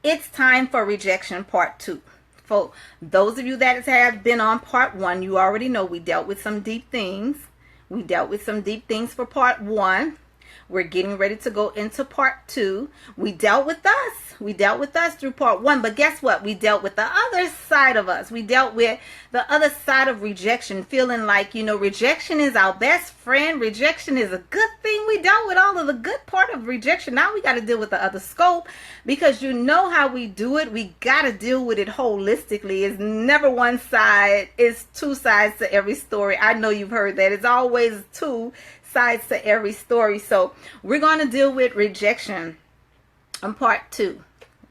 It's time for rejection part 2. For those of you that have been on part 1, you already know we dealt with some deep things. We dealt with some deep things for part 1. We're getting ready to go into part 2. We dealt with us. We dealt with us through part 1. But guess what? We dealt with the other side of us. We dealt with the other side of rejection. Feeling like, rejection is our best friend. Rejection is a good thing. We dealt with all of the good part of rejection. Now we got to deal with the other scope. Because you know how we do it. We got to deal with it holistically. It's never one side. It's two sides to every story. I know you've heard that. It's always two sides to every story. So we're going to deal with rejection on part 2.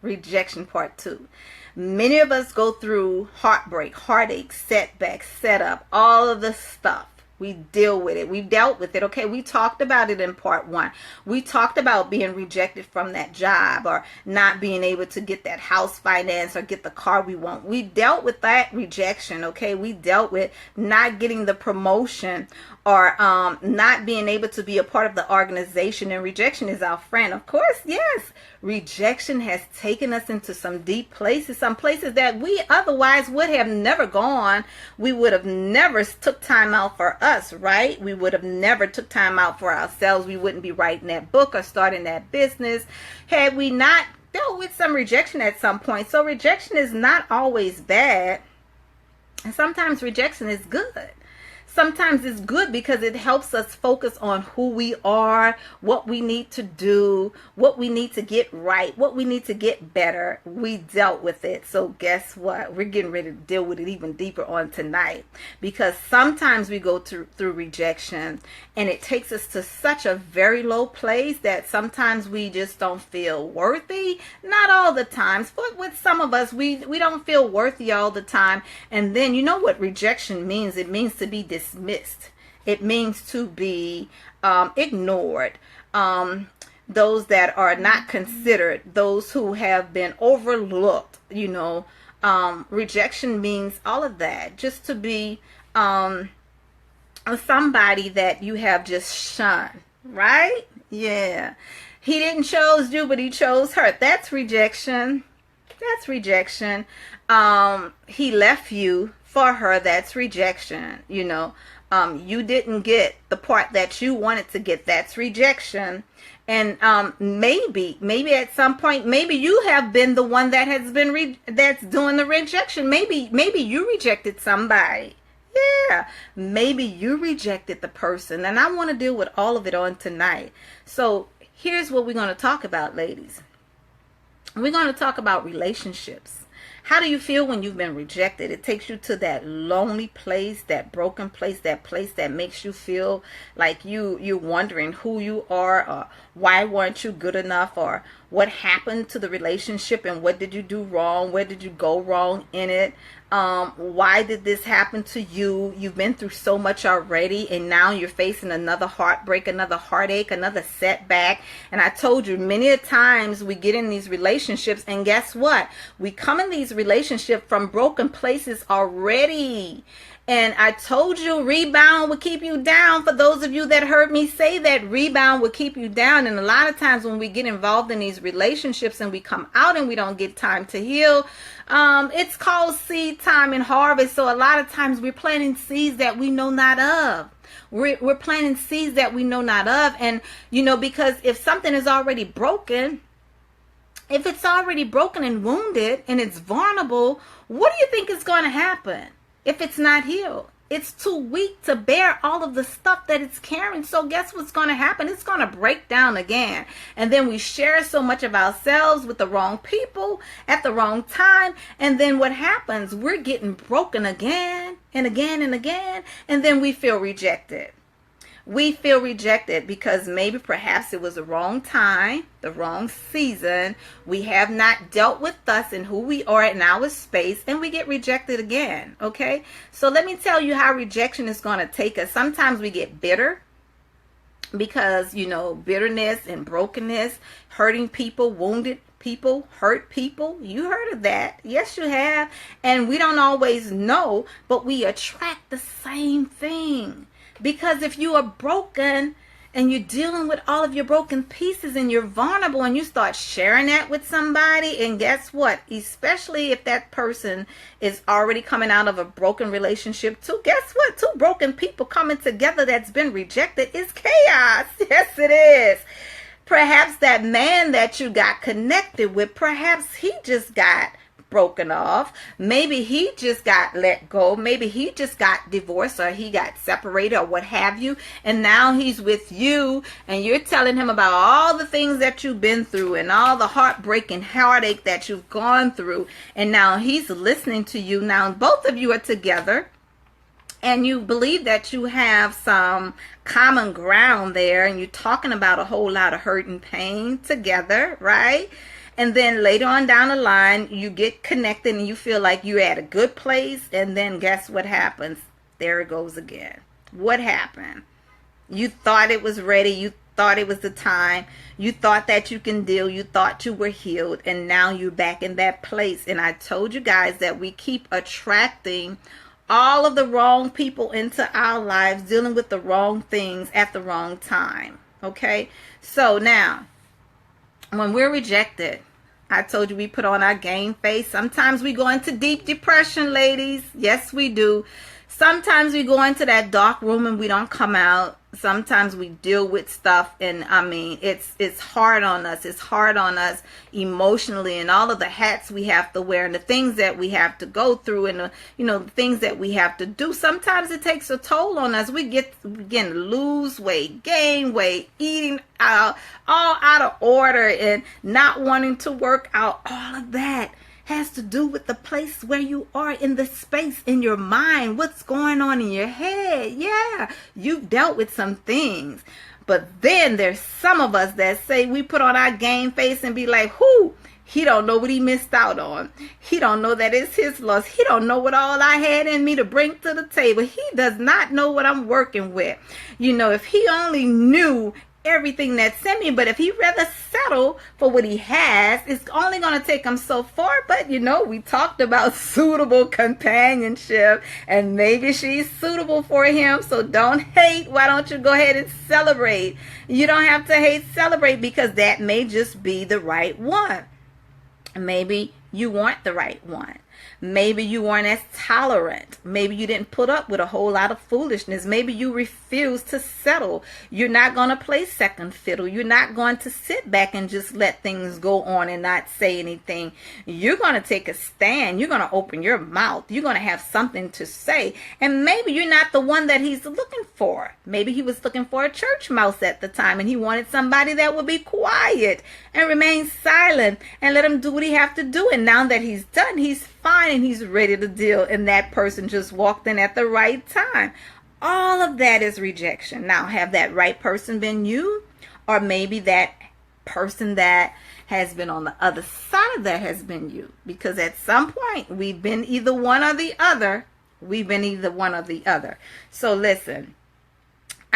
Rejection part 2. Many of us go through heartbreak, heartache, setback, setup, all of the stuff. We deal with it. We've dealt with it. Okay, we talked about it in part 1. We talked about being rejected from that job or not being able to get that house finance or get the car we want. We dealt with that rejection. Okay, we dealt with not getting the promotion or not being able to be a part of the organization. And rejection is our friend. Of course, yes. Rejection has taken us into some deep places, some places that we otherwise would have never gone. We would have never took time out for us, right? We would have never took time out for ourselves. We wouldn't be writing that book or starting that business had we not dealt with some rejection at some point. So rejection is not always bad. And sometimes rejection is good. Sometimes it's good because it helps us focus on who we are, what we need to do, what we need to get right, what we need to get better. We dealt with it. So guess what? We're getting ready to deal with it even deeper on tonight. Because sometimes we go through rejection and it takes us to such a very low place that sometimes we just don't feel worthy. Not all the times, but with some of us, we don't feel worthy all the time. And then you know what rejection means? It means to be dismissed. It means to be ignored. Those that are not considered, those who have been overlooked, rejection means all of that. Just to be somebody that you have just shunned, right? Yeah. He didn't choose you, but he chose her. That's rejection. That's rejection. He left you for her. That's rejection. You didn't get the part that you wanted to get. That's rejection. And maybe at some point, maybe you have been the one that has been that's doing the rejection. Maybe you rejected somebody. Yeah, maybe you rejected the person. And I want to deal with all of it on tonight. So here's what we're going to talk about, ladies. We're going to talk about relationships. How do you feel when you've been rejected? It takes you to that lonely place, that broken place, that place that makes you feel like you're wondering who you are, or why weren't you good enough, or what happened to the relationship and what did you do wrong? Where did you go wrong in it? Why did this happen to you? You've been through so much already, and now you're facing another heartbreak, another heartache, another setback. And I told you many a times we get in these relationships, and guess what? We come in these relationships from broken places already. And I told you rebound would keep you down. For those of you that heard me say that, rebound would keep you down. And a lot of times when we get involved in these relationships and we come out and we don't get time to heal, it's called seed time and harvest. So a lot of times we're planting seeds that we know not of. We're planting seeds that we know not of. And, because if something is already broken, if it's already broken and wounded and it's vulnerable, what do you think is going to happen? If it's not healed, it's too weak to bear all of the stuff that it's carrying. So guess what's going to happen? It's going to break down again. And then we share so much of ourselves with the wrong people at the wrong time. And then what happens? We're getting broken again and again and again. And then we feel rejected. We feel rejected because maybe perhaps it was the wrong time, the wrong season. We have not dealt with us and who we are in our space, and we get rejected again, okay? So let me tell you how rejection is going to take us. Sometimes we get bitter because, bitterness and brokenness, hurting people, wounded people, hurt people. You heard of that. Yes, you have. And we don't always know, but we attract the same thing. Because if you are broken and you're dealing with all of your broken pieces and you're vulnerable and you start sharing that with somebody, and guess what? Especially if that person is already coming out of a broken relationship too. Guess what? Two broken people coming together that's been rejected is chaos. Yes, it is. Perhaps that man that you got connected with, perhaps he just got broken off. Maybe he just got let go. Maybe he just got divorced, or he got separated, or what have you. And now he's with you and you're telling him about all the things that you've been through and all the heartbreak and heartache that you've gone through. And now he's listening to you. Now both of you are together and you believe that you have some common ground there, and you're talking about a whole lot of hurt and pain together, right? And then later on down the line, you get connected and you feel like you're at a good place. And then guess what happens? There it goes again. What happened? You thought it was ready. You thought it was the time. You thought that you can deal. You thought you were healed. And now you're back in that place. And I told you guys that we keep attracting all of the wrong people into our lives, dealing with the wrong things at the wrong time. Okay? So now, when we're rejected, I told you we put on our game face. Sometimes we go into deep depression, ladies. Yes, we do. Sometimes we go into that dark room and we don't come out. Sometimes we deal with stuff, and I mean, it's hard on us. It's hard on us emotionally, and all of the hats we have to wear and the things that we have to go through, and the things that we have to do. Sometimes it takes a toll on us. We begin to lose weight, gain weight, eating all out of order, and not wanting to work out. All of that has to do with the place where you are in the space in your mind. What's going on in your head? Yeah, you've dealt with some things. But then there's some of us that say we put on our game face and be like, whoo, he don't know what he missed out on. He don't know that it's his loss. He don't know what all I had in me to bring to the table. He does not know what I'm working with. If he only knew everything that's in me, but if he rather settle for what he has, it's only going to take him so far. But we talked about suitable companionship, and maybe she's suitable for him. So don't hate. Why don't you go ahead and celebrate? You don't have to hate, celebrate, because that may just be the right one. Maybe you weren't the right one. Maybe you weren't as tolerant. Maybe you didn't put up with a whole lot of foolishness. Maybe you refused to settle. You're not going to play second fiddle. You're not going to sit back and just let things go on and not say anything. You're going to take a stand. You're going to open your mouth. You're going to have something to say. And maybe you're not the one that he's looking for. Maybe he was looking for a church mouse at the time, and he wanted somebody that would be quiet and remain silent and let him do what he have to do. And now that he's done, he's fine and he's ready to deal, and that person just walked in at the right time. All of that is rejection. Now, have that right person been you? Or maybe that person that has been on the other side of that has been you? Because at some point, we've been either one or the other. So listen,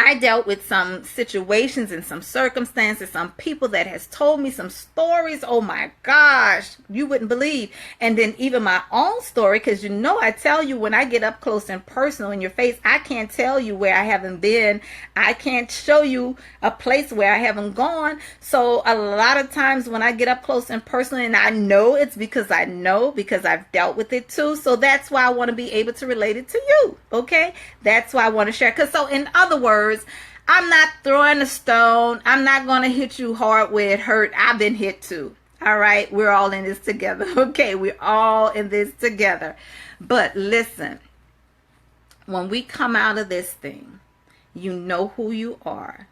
I dealt with some situations and some circumstances, some people that has told me some stories. Oh my gosh, you wouldn't believe. And then even my own story, because I tell you when I get up close and personal in your face, I can't tell you where I haven't been. I can't show you a place where I haven't gone. So a lot of times when I get up close and personal, and I know it's because I've dealt with it too. So that's why I want to be able to relate it to you. Okay, that's why I want to share. Because so in other words, I'm not throwing a stone. I'm not going to hit you hard where it hurt. I've been hit too. All right. We're all in this together. Okay. We're all in this together. But listen, when we come out of this thing, you know who you are.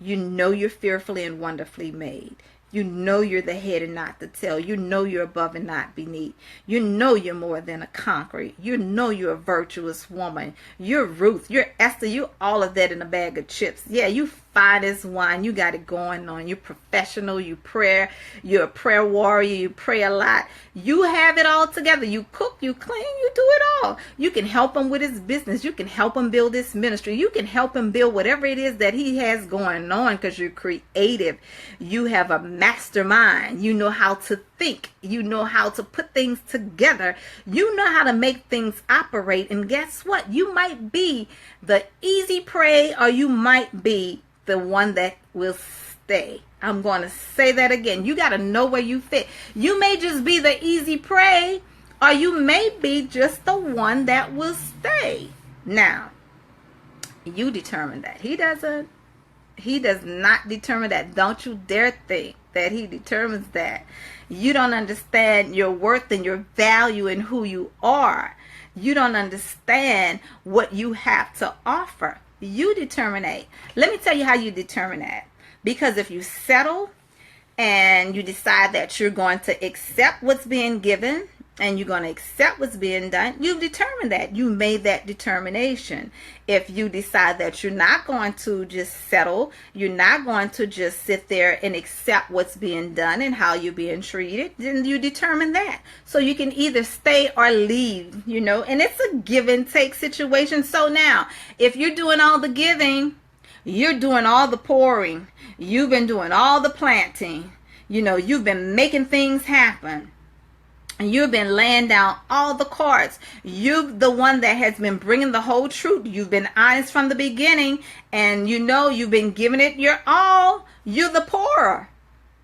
You know you're fearfully and wonderfully made. You know you're the head and not the tail. You know you're above and not beneath. You know you're more than a conqueror. You know you're a virtuous woman. You're Ruth. You're Esther. You all of that in a bag of chips. Yeah, you fine as wine. You got it going on. You're professional. You're a prayer warrior. You pray a lot. You have it all together. You cook, you clean, you do it all. You can help him with his business. You can help him build his ministry. You can help him build whatever it is that he has going on, because you're creative. You have a mastermind. You know how to think. You know how to put things together. You know how to make things operate. And guess what? You might be the easy prey, or you might be the one that will stay. I'm going to say that again. You got to know where you fit. You may just be the easy prey, or you may be just the one that will stay. Now, you determine that. He doesn't. He does not determine that. Don't you dare think that he determines that. You don't understand your worth and your value and who you are. You don't understand what you have to offer. You determine that. Let me tell you how you determine that. Because if you settle and you decide that you're going to accept what's being given and you're going to accept what's being done, you've determined that. You made that determination. If you decide that you're not going to just settle, you're not going to just sit there and accept what's being done and how you're being treated, then you determine that. So you can either stay or leave, you know, and it's a give and take situation. So now, if you're doing all the giving, you're doing all the pouring, you've been doing all the planting, you know, you've been making things happen. And you've been laying down all the cards. You're the one that has been bringing the whole truth. You've been honest from the beginning. And you know you've been giving it your all. You're the pourer.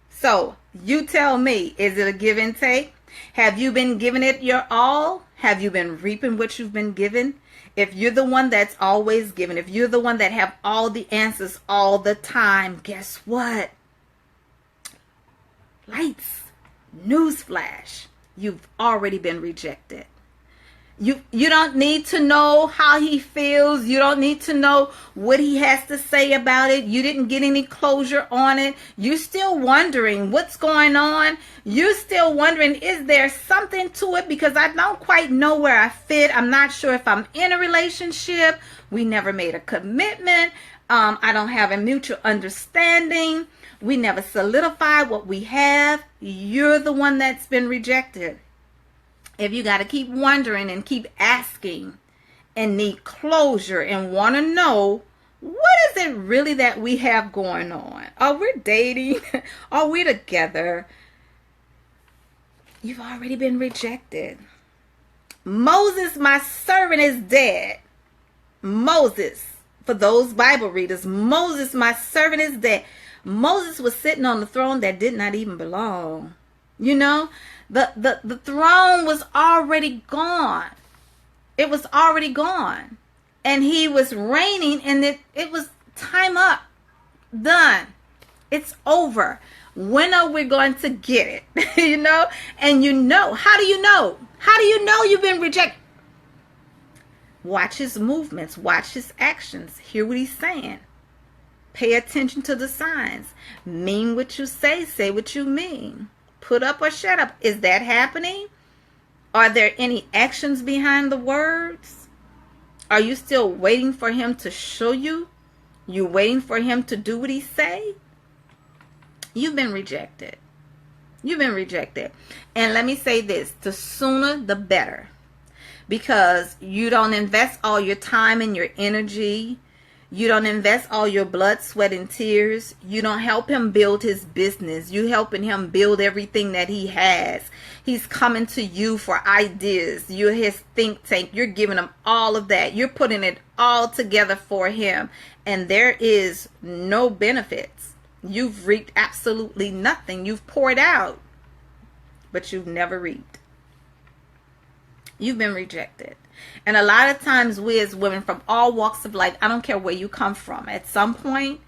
So you tell me, is it a give and take? Have you been giving it your all? Have you been reaping what you've been given? If you're the one that's always giving, if you're the one that have all the answers all the time, guess what? Lights. Newsflash. You've already been rejected. You don't need to know how he feels. You don't need to know what he has to say about it. You didn't get any closure on it. You're still wondering what's going on. You're still wondering, is there something to it? Because I don't quite know where I fit. I'm not sure if I'm in a relationship. We never made a commitment. I don't have a mutual understanding. We never solidified what we have. You're the one that's been rejected. If you got to keep wondering and keep asking and need closure and want to know, what is it really that we have going on? Are we dating? Are we together? You've already been rejected. Moses, my servant, is dead. Moses, for those Bible readers, Moses, my servant, is dead. Moses was sitting on the throne that did not even belong. You know, the throne was already gone. It was already gone. And he was reigning, and it was time up. Done. It's over. When are we going to get it? You know? And you know. How do you know? How do you know you've been rejected? Watch his movements. Watch his actions. Hear what he's saying. Pay attention to the signs. Mean what you say. Say what you mean. Put up or shut up. Is that happening? Are there any actions behind the words? Are you still waiting for him to show you? You waiting for him to do what he say? You've been rejected. You've been rejected. And let me say this. The sooner the better. Because you don't invest all your time and your energy. You don't invest all your blood, sweat, and tears. You don't help him build his business. You helping him build everything that he has. He's coming to you for ideas. You're his think tank. You're giving him all of that. You're putting it all together for him. And there is no benefits. You've reaped absolutely nothing. You've poured out, but you've never reaped. You've been rejected. And a lot of times we as women from all walks of life, I don't care where you come from, at some point,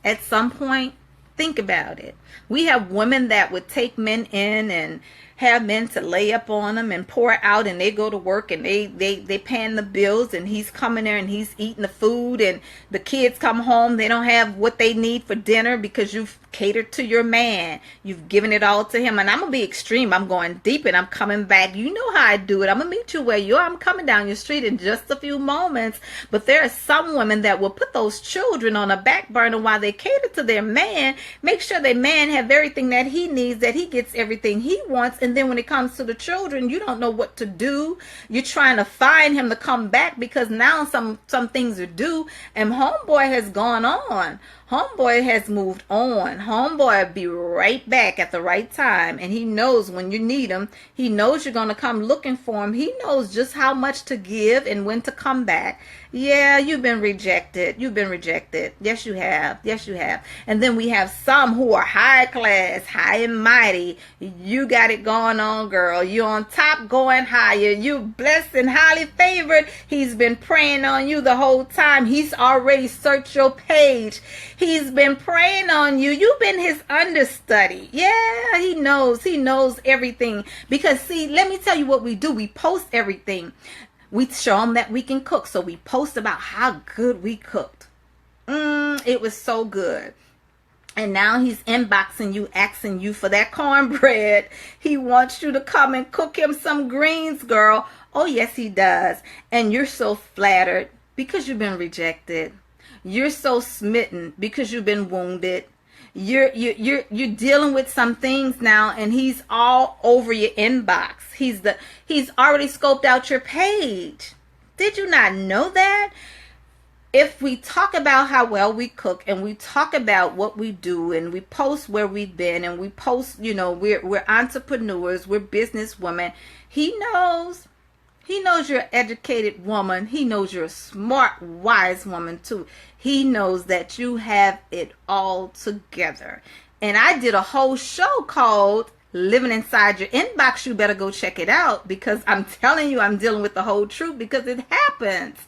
at some point, think about it. We have women that would take men in and have men to lay up on them and pour out, and they go to work and they paying the bills, and he's coming there and he's eating the food, and the kids come home, they don't have what they need for dinner because you've catered to your man. You've given it all to him. And I'm going to be extreme. I'm going deep and I'm coming back. You know how I do it. I'm going to meet you where you are. I'm coming down your street in just a few moments. But there are some women that will put those children on a back burner while they cater to their man. Make sure their man have everything that he needs, that he gets everything he wants. And then when it comes to the children, you don't know what to do. You're trying to find him to come back because now some things are due. And homeboy has gone on. Homeboy has moved on. Homeboy will be right back at the right time. And he knows when you need him. He knows you're going to come looking for him. He knows just how much to give and when to come back. Yeah, you've been rejected. You've been rejected. Yes, you have. Yes, you have. And then we have some who are high class, high and mighty. You got it going on, girl. You're on top, going higher. You blessed and highly favored. He's been praying on you the whole time. He's already searched your page. He's been praying on you. You've been his understudy. Yeah, he knows. He knows everything. Because, see, let me tell you what we do. We post everything. We show them that we can cook. So we post about how good we cooked. It was so good. And now he's inboxing you, asking you for that cornbread. He wants you to come and cook him some greens, girl. Oh, yes, he does. And you're so flattered because you've been rejected. You're so smitten because you've been wounded. You're dealing with some things now, and he's all over your inbox. He's already scoped out your page. Did you not know that? If we talk about how well we cook, and we talk about what we do, and we post where we've been, and we post, we're entrepreneurs, we're businesswomen, he knows. He knows you're an educated woman. He knows you're a smart, wise woman too. He knows that you have it all together. And I did a whole show called Living Inside Your Inbox. You better go check it out, because I'm telling you, I'm dealing with the whole truth, because it happens.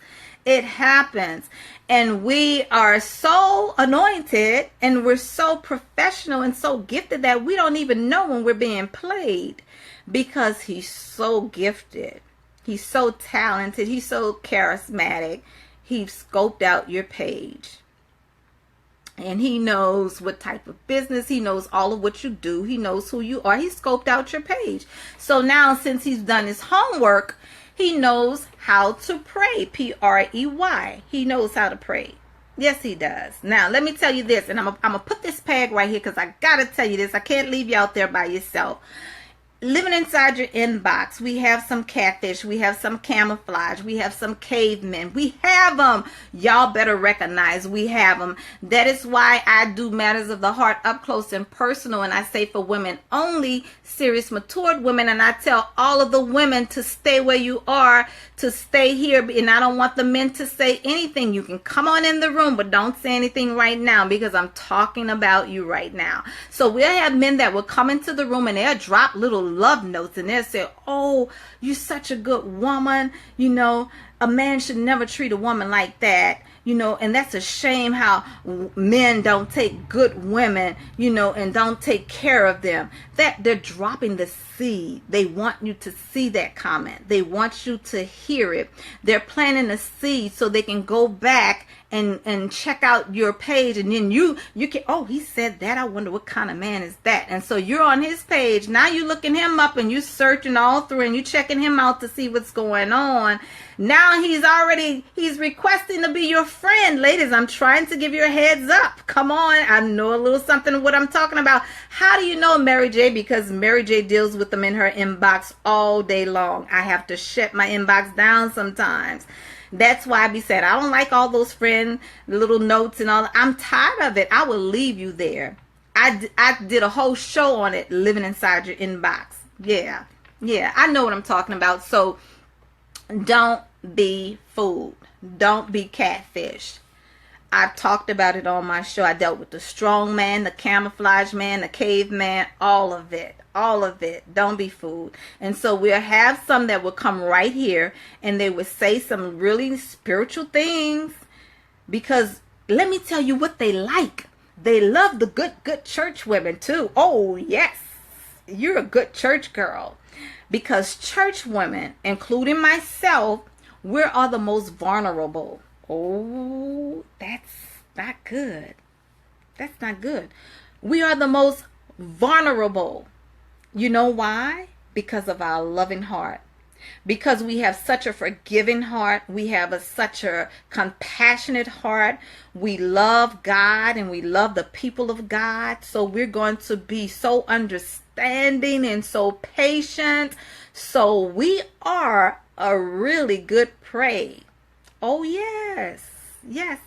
It happens. And we are so anointed, and we're so professional and so gifted that we don't even know when we're being played, because he's so gifted. He's so talented. He's so charismatic. He's scoped out your page. And he knows what type of business. He knows all of what you do. He knows who you are. He scoped out your page. So now, since he's done his homework, he knows how to pray. P-R-E-Y. He knows how to pray. Yes, he does. Now, let me tell you this. And I'm going to put this peg right here, because I got to tell you this. I can't leave you out there by yourself. Living inside your inbox, we have some catfish, we have some camouflage, we have some cavemen. We have them. Y'all better recognize we have them. That is why I do Matters of the Heart up close and personal, and I say for women only, serious matured women, and I tell all of the women to stay where you are, to stay here, and I don't want the men to say anything. You can come on in the room, but don't say anything right now, because I'm talking about you right now. So we'll have men that will come into the room, and they'll drop little love notes, and they'll say, oh, you're such a good woman, a man should never treat a woman like that, and that's a shame how men don't take good women, and don't take care of them. That they're dropping the seed. They want you to see that comment. They want you to hear it. They're planting a seed so they can go back and check out your page, and then you can, oh, he said that, I wonder what kind of man is that. And so you're on his page. Now you're looking him up, and you're searching all through, and you're checking him out to see what's going on. Now he's requesting to be your friend. Ladies, I'm trying to give you a heads up. Come on, I know a little something of what I'm talking about. How do you know Mary J? Because Mary J deals with them in her inbox all day long. I have to shut my inbox down sometimes. That's why I be saying, I don't like all those friend little notes and all. I'm tired of it. I will leave you there. I did a whole show on it, Living Inside Your Inbox. Yeah, I know what I'm talking about. So don't be fooled. Don't be catfished. I've talked about it on my show. I dealt with the strong man, the camouflage man, the caveman, all of it. All of it. Don't be fooled. And so we'll have some that will come right here, and they will say some really spiritual things, because let me tell you what they like. They love the good church women too. Oh, yes. You're a good church girl. Because church women, including myself, we are the most vulnerable. Oh, that's not good. That's not good. We are the most vulnerable. You know why? Because of our loving heart. Because we have such a forgiving heart. We have such a compassionate heart. We love God, and we love the people of God. So we're going to be so understanding and so patient. So we are a really good prey. Oh, yes. Yes.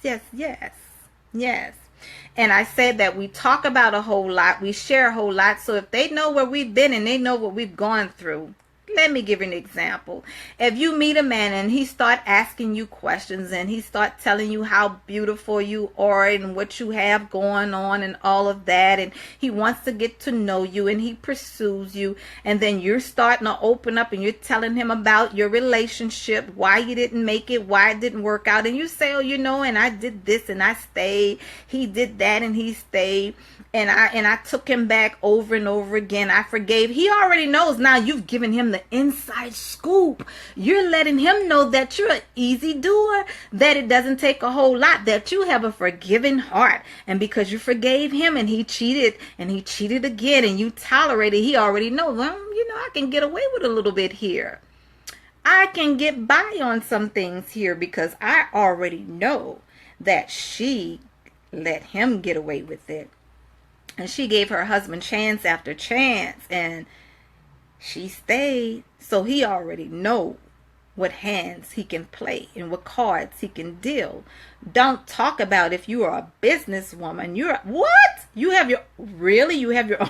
And I said that we talk about a whole lot. We share a whole lot. So if they know where we've been and they know what we've gone through, let me give you an example. If you meet a man and he start asking you questions and he start telling you how beautiful you are and what you have going on and all of that, and he wants to get to know you and he pursues you, and then you're starting to open up and you're telling him about your relationship, why you didn't make it, why it didn't work out, and you say, oh, you know, and I did this and I stayed, he did that and he stayed, and I took him back over and over again, I forgave. He already knows. Now you've given him the inside scoop. You're letting him know that you're an easy doer, that it doesn't take a whole lot, that you have a forgiving heart. And because you forgave him and he cheated again and you tolerated, he already knows, well, you know, I can get away with a little bit here. I can get by on some things here because I already know that she let him get away with it. And she gave her husband chance after chance, and she stayed. So he already know what hands he can play and what cards he can deal. Don't talk about if you are a businesswoman. You're what? You have your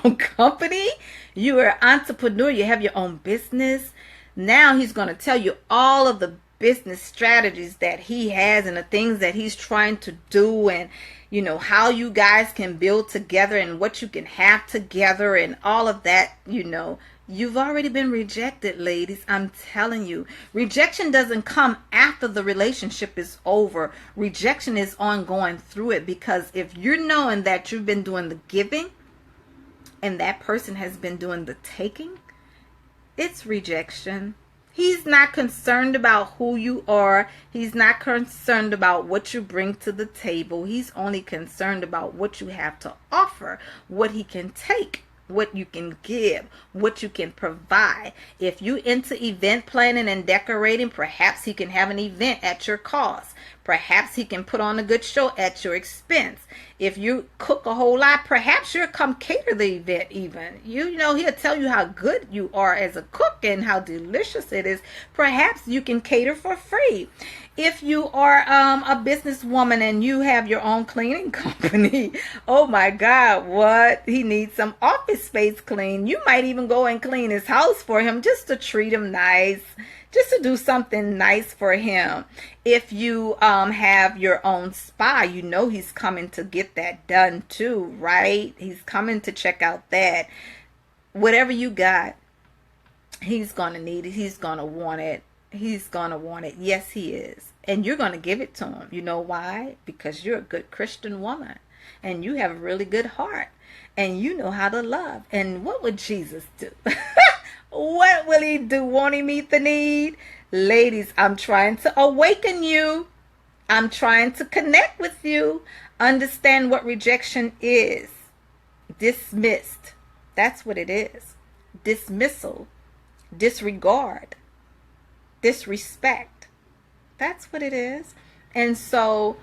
own company? You are an entrepreneur. You have your own business. Now he's going to tell you all of the business strategies that he has and the things that he's trying to do, and you know how you guys can build together and what you can have together and all of that. You know, you've already been rejected, ladies. I'm telling you, rejection doesn't come after the relationship is over. Rejection is ongoing through it, because if you're knowing that you've been doing the giving and that person has been doing the taking, it's rejection. He's not concerned about who you are. He's not concerned about what you bring to the table. He's only concerned about what you have to offer, what he can take, what you can give, what you can provide. If you into event planning and decorating, perhaps he can have an event at your cost. Perhaps he can put on a good show at your expense. If you cook a whole lot, perhaps you'll come cater the event even. You know, he'll tell you how good you are as a cook and how delicious it is. Perhaps you can cater for free. If you are a businesswoman and you have your own cleaning company, oh my God, what? He needs some office space clean. You might even go and clean his house for him just to treat him nice, just to do something nice for him. If you have your own spa, you know he's coming to get that done too, right? He's coming to check out that. Whatever you got, he's going to need it. He's going to want it. He's going to want it. Yes, he is. And you're going to give it to him. You know why? Because you're a good Christian woman. And you have a really good heart. And you know how to love. And what would Jesus do? What will he do? Won't he meet the need? Ladies, I'm trying to awaken you. I'm trying to connect with you. Understand what rejection is. Dismissed. That's what it is. Dismissal. Disregard. Disrespect. That's what it is. And so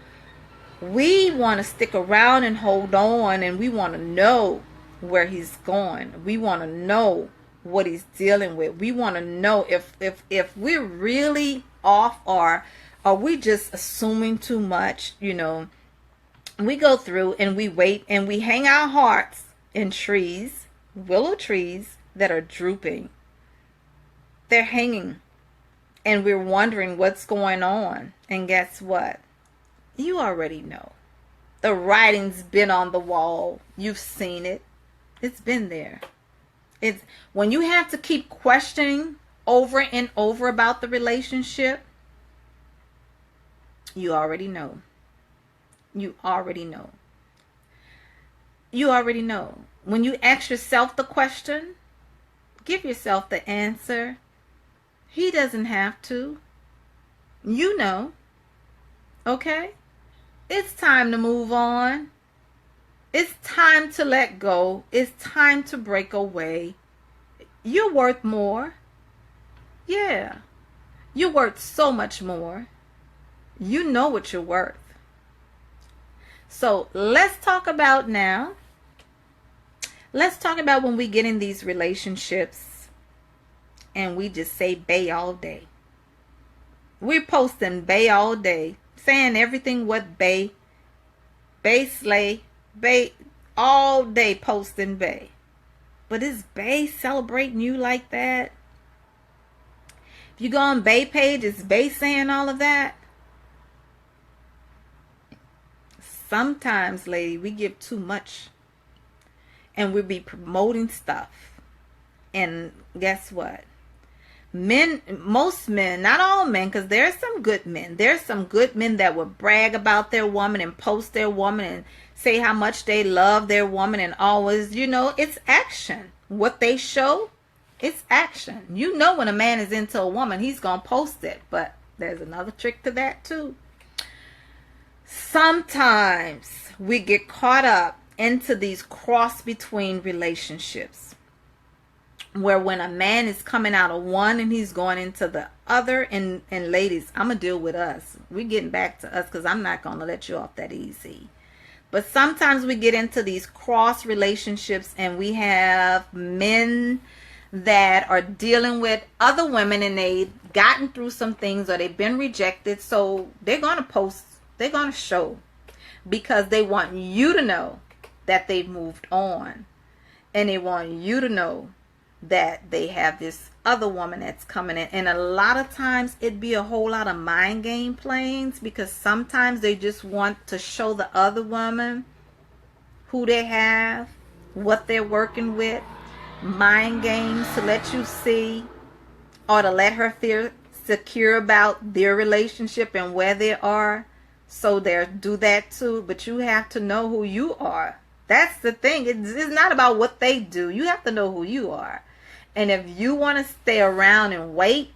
we want to stick around and hold on, and we want to know where he's going. We want to know what he's dealing with. We want to know if we're really off, or are we just assuming too much. You know, we go through and we wait and we hang our hearts in trees, willow trees that are drooping. They're hanging, and we're wondering what's going on. And guess what? You already know. The writing's been on the wall. You've seen it. It's been there. It's when you have to keep questioning over and over about the relationship, you already know. You already know. You already know. When you ask yourself the question, give yourself the answer. He doesn't have to. You know. Okay? It's time to move on. It's time to let go. It's time to break away. You're worth more. Yeah. You're worth so much more. You know what you're worth. So let's talk about now. Let's talk about when we get in these relationships and we just say bae all day. We're posting bae all day, saying everything what bae slay, Bae all day posting Bae. But is Bae celebrating you like that? If you go on Bae page, is Bae saying all of that? Sometimes, lady, we give too much. And we be promoting stuff. And guess what? Men, most men, not all men, because there's some good men. There's some good men that will brag about their woman and post their woman and say how much they love their woman and always, it's action. What they show, it's action. You know when a man is into a woman, he's going to post it. But there's another trick to that too. Sometimes we get caught up into these cross between relationships where when a man is coming out of one and he's going into the other, and ladies, I'm gonna deal with us. We're getting back to us because I'm not gonna let you off that easy. But sometimes we get into these cross relationships and we have men that are dealing with other women and they've gotten through some things or they've been rejected, so they're gonna post, they're gonna show, because they want you to know that they've moved on, and they want you to know that they have this other woman that's coming in. And a lot of times it'd be a whole lot of mind game playings, because sometimes they just want to show the other woman who they have, what they're working with. Mind games to let you see, or to let her feel secure about their relationship and where they are. So they do that too. But you have to know who you are. That's the thing. It's not about what they do. You have to know who you are. And if you want to stay around and wait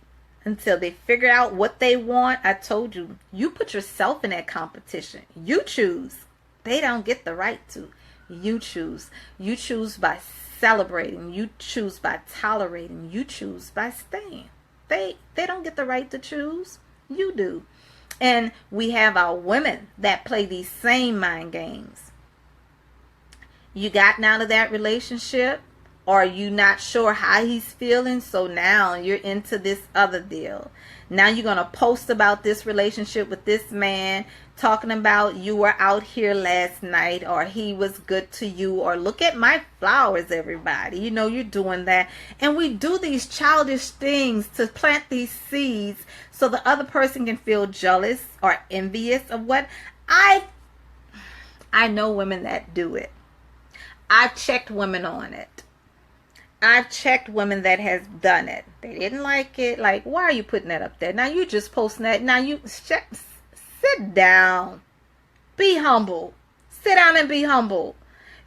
until they figure out what they want, I told you, you put yourself in that competition. You choose. They don't get the right to. You choose. You choose by celebrating. You choose by tolerating. You choose by staying. They don't get the right to choose. You do. And we have our women that play these same mind games. You gotten out of that relationship, or you not sure how he's feeling, so now you're into this other deal. Now you're going to post about this relationship with this man, talking about you were out here last night, or he was good to you, or look at my flowers, everybody. You're doing that. And we do these childish things to plant these seeds so the other person can feel jealous or envious of what I know women that do it. I've checked women on it. I've checked women that has done it. They didn't like it. Like, why are you putting that up there? Now you just posting that. Now you sit down. Be humble. Sit down and be humble.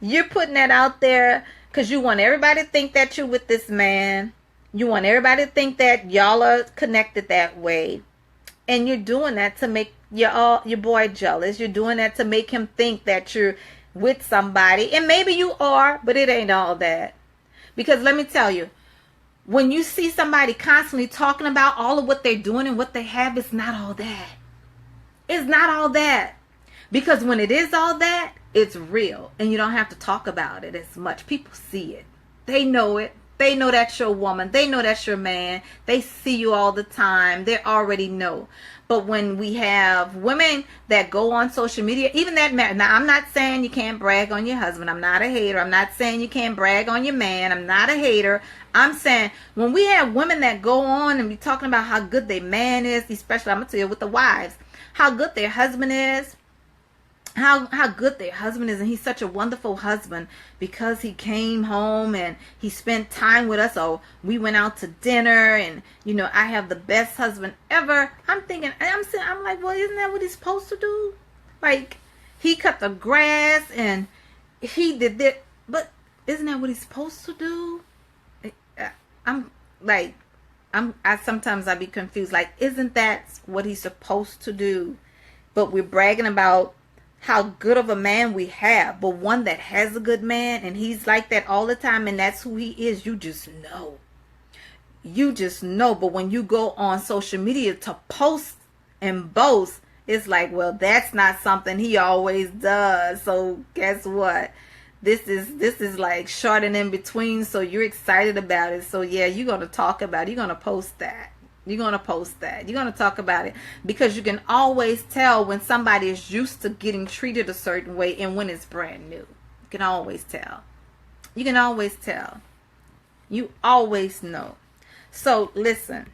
You're putting that out there because you want everybody to think that you're with this man. You want everybody to think that y'all are connected that way. And you're doing that to make your boy jealous. You're doing that to make him think that you're with somebody. And maybe you are, but it ain't all that. Because let me tell you, when you see somebody constantly talking about all of what they're doing and what they have, it's not all that. It's not all that. Because when it is all that, it's real. And you don't have to talk about it as much. People see it. They know it. They know that's your woman. They know that's your man. They see you all the time. They already know. But when we have women that go on social media, even that man, now I'm not saying you can't brag on your husband. I'm not a hater. I'm not saying you can't brag on your man. I'm not a hater. I'm saying when we have women that go on and be talking about how good their man is, especially I'm going to tell you with the wives, how good their husband is, how good their husband is, and he's such a wonderful husband because he came home and he spent time with us, or we went out to dinner, and I have the best husband ever. I'm thinking, I'm like, well, isn't that what he's supposed to do? Like, he cut the grass and he did that, but isn't that what he's supposed to do? Sometimes I be confused, like, isn't that what he's supposed to do? But we're bragging about how good of a man we have, but one that has a good man and he's like that all the time and that's who he is, you just know. You just know. But when you go on social media to post and boast, it's like, well, that's not something he always does. So guess what? This is like short and in between, so you're excited about it. So yeah, you're going to talk about it. You're going to post that. You're going to post that. You're going to talk about it, because you can always tell when somebody is used to getting treated a certain way and when it's brand new. You can always tell. You can always tell. You always know. So listen,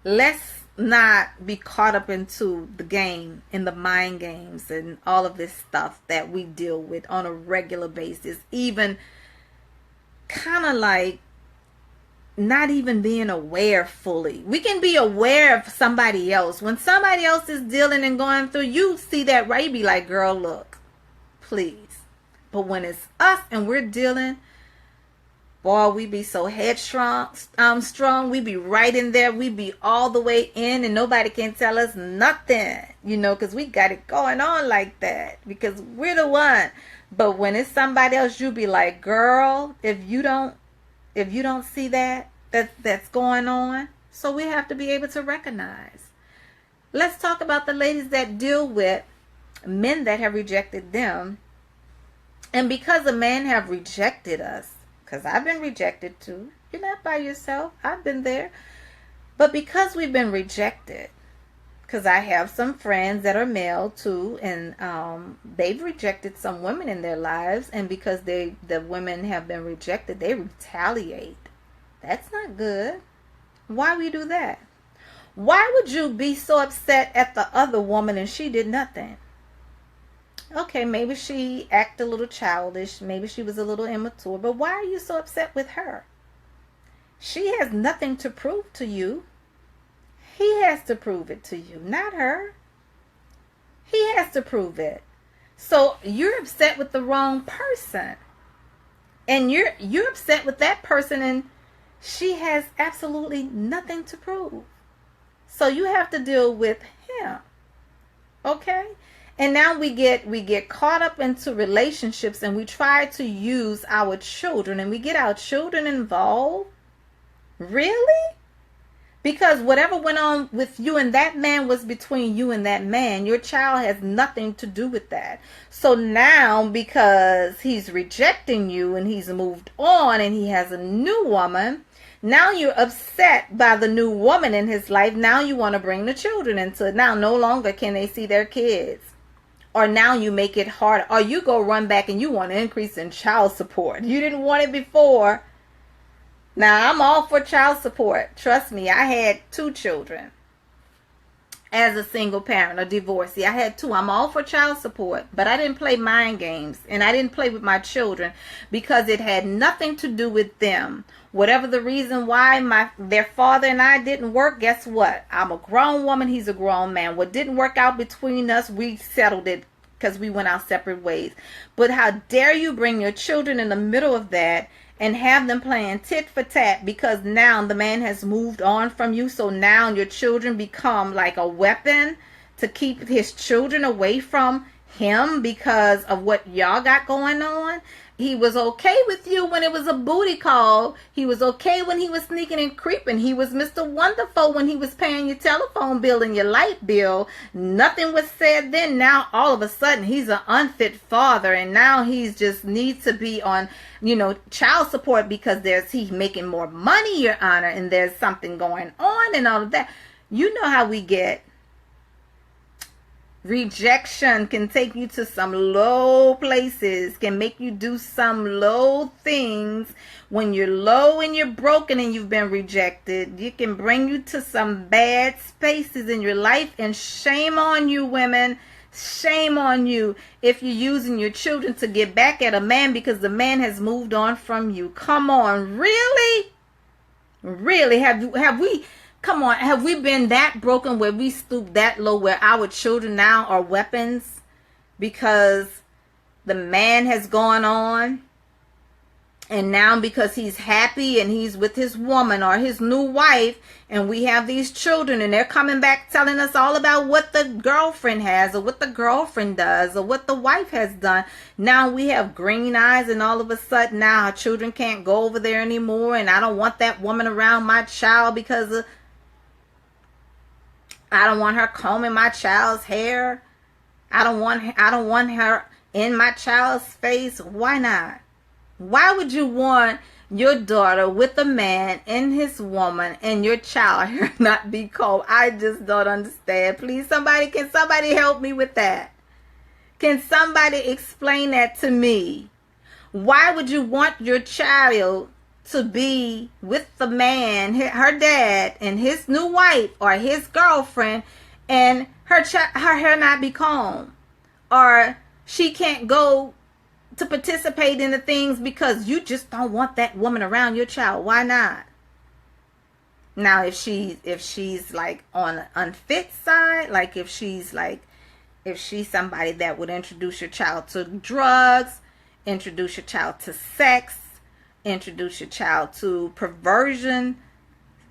let's not be caught up into the game and the mind games and all of this stuff that we deal with on a regular basis, even kind of like not even being aware fully. We can be aware of somebody else. When somebody else is dealing and going through, you see that right, you be like, girl, look, please. But when it's us and we're dealing, boy, we be so headstrong, strong. We be right in there. We be all the way in, and nobody can tell us nothing, because we got it going on like that, because we're the one. But when it's somebody else, you be like, girl, if you don't see that's going on. So we have to be able to recognize. Let's talk about the ladies that deal with men that have rejected them. And because a man have rejected us, because I've been rejected too. You're not by yourself. I've been there. But because we've been rejected, because I have some friends that are male too, and they've rejected some women in their lives, and because the women have been rejected, they retaliate. That's not good. Why we do that? Why would you be so upset at the other woman and she did nothing? Okay, maybe she acted a little childish, maybe she was a little immature, but why are you so upset with her? She has nothing to prove to you. He has to prove it to you, not her. He has to prove it. So you're upset with the wrong person. And you're upset with that person, and she has absolutely nothing to prove. So you have to deal with him. Okay? And now we get caught up into relationships, and we try to use our children, and we get our children involved. Really? Because whatever went on with you and that man was between you and that man. Your child has nothing to do with that. So now, because he's rejecting you and he's moved on and he has a new woman, now you're upset by the new woman in his life. Now you want to bring the children into it. Now no longer can they see their kids. Or now you make it hard. Or you go run back and you want an increase in child support. You didn't want it before. Now, I'm all for child support. Trust me, I had 2 children as a single parent, a divorcee. I had 2. I'm all for child support, but I didn't play mind games, and I didn't play with my children because it had nothing to do with them. Whatever the reason why their father and I didn't work, guess what? I'm a grown woman, he's a grown man. What didn't work out between us, we settled it because we went our separate ways. But how dare you bring your children in the middle of that and have them playing tit for tat, because now the man has moved on from you. So now your children become like a weapon to keep his children away from him because of what y'all got going on. He was okay with you when it was a booty call. He was okay when he was sneaking and creeping. He was Mr. Wonderful when he was paying your telephone bill and your light bill. Nothing was said then. Now all of a sudden he's an unfit father, and now he's just needs to be on, child support because he's making more money, Your Honor, and there's something going on and all of that. You know how we get. Rejection can take you to some low places, can make you do some low things. When you're low and you're broken and you've been rejected, it can bring you to some bad spaces in your life. And shame on you, women. Shame on you if you're using your children to get back at a man because the man has moved on from you. Come on, really? Really? Have we... Come on, have we been that broken where we stoop that low where our children now are weapons because the man has gone on, and now because he's happy and he's with his woman or his new wife, and we have these children and they're coming back telling us all about what the girlfriend has or what the girlfriend does or what the wife has done. Now we have green eyes, and all of a sudden now our children can't go over there anymore, and I don't want that woman around my child because I don't want her combing my child's hair. I don't want her in my child's face. Why not? Why would you want your daughter with a man and his woman and your child hair not be combed? I just don't understand. Please, can somebody help me with that? Can somebody explain that to me? Why would you want your child to be with the man, her dad, and his new wife or his girlfriend, and her hair not be combed? Or she can't go to participate in the things because you just don't want that woman around your child. Why not? Now, if she's like on the unfit side, like if she's somebody that would introduce your child to drugs, introduce your child to sex, introduce your child to perversion,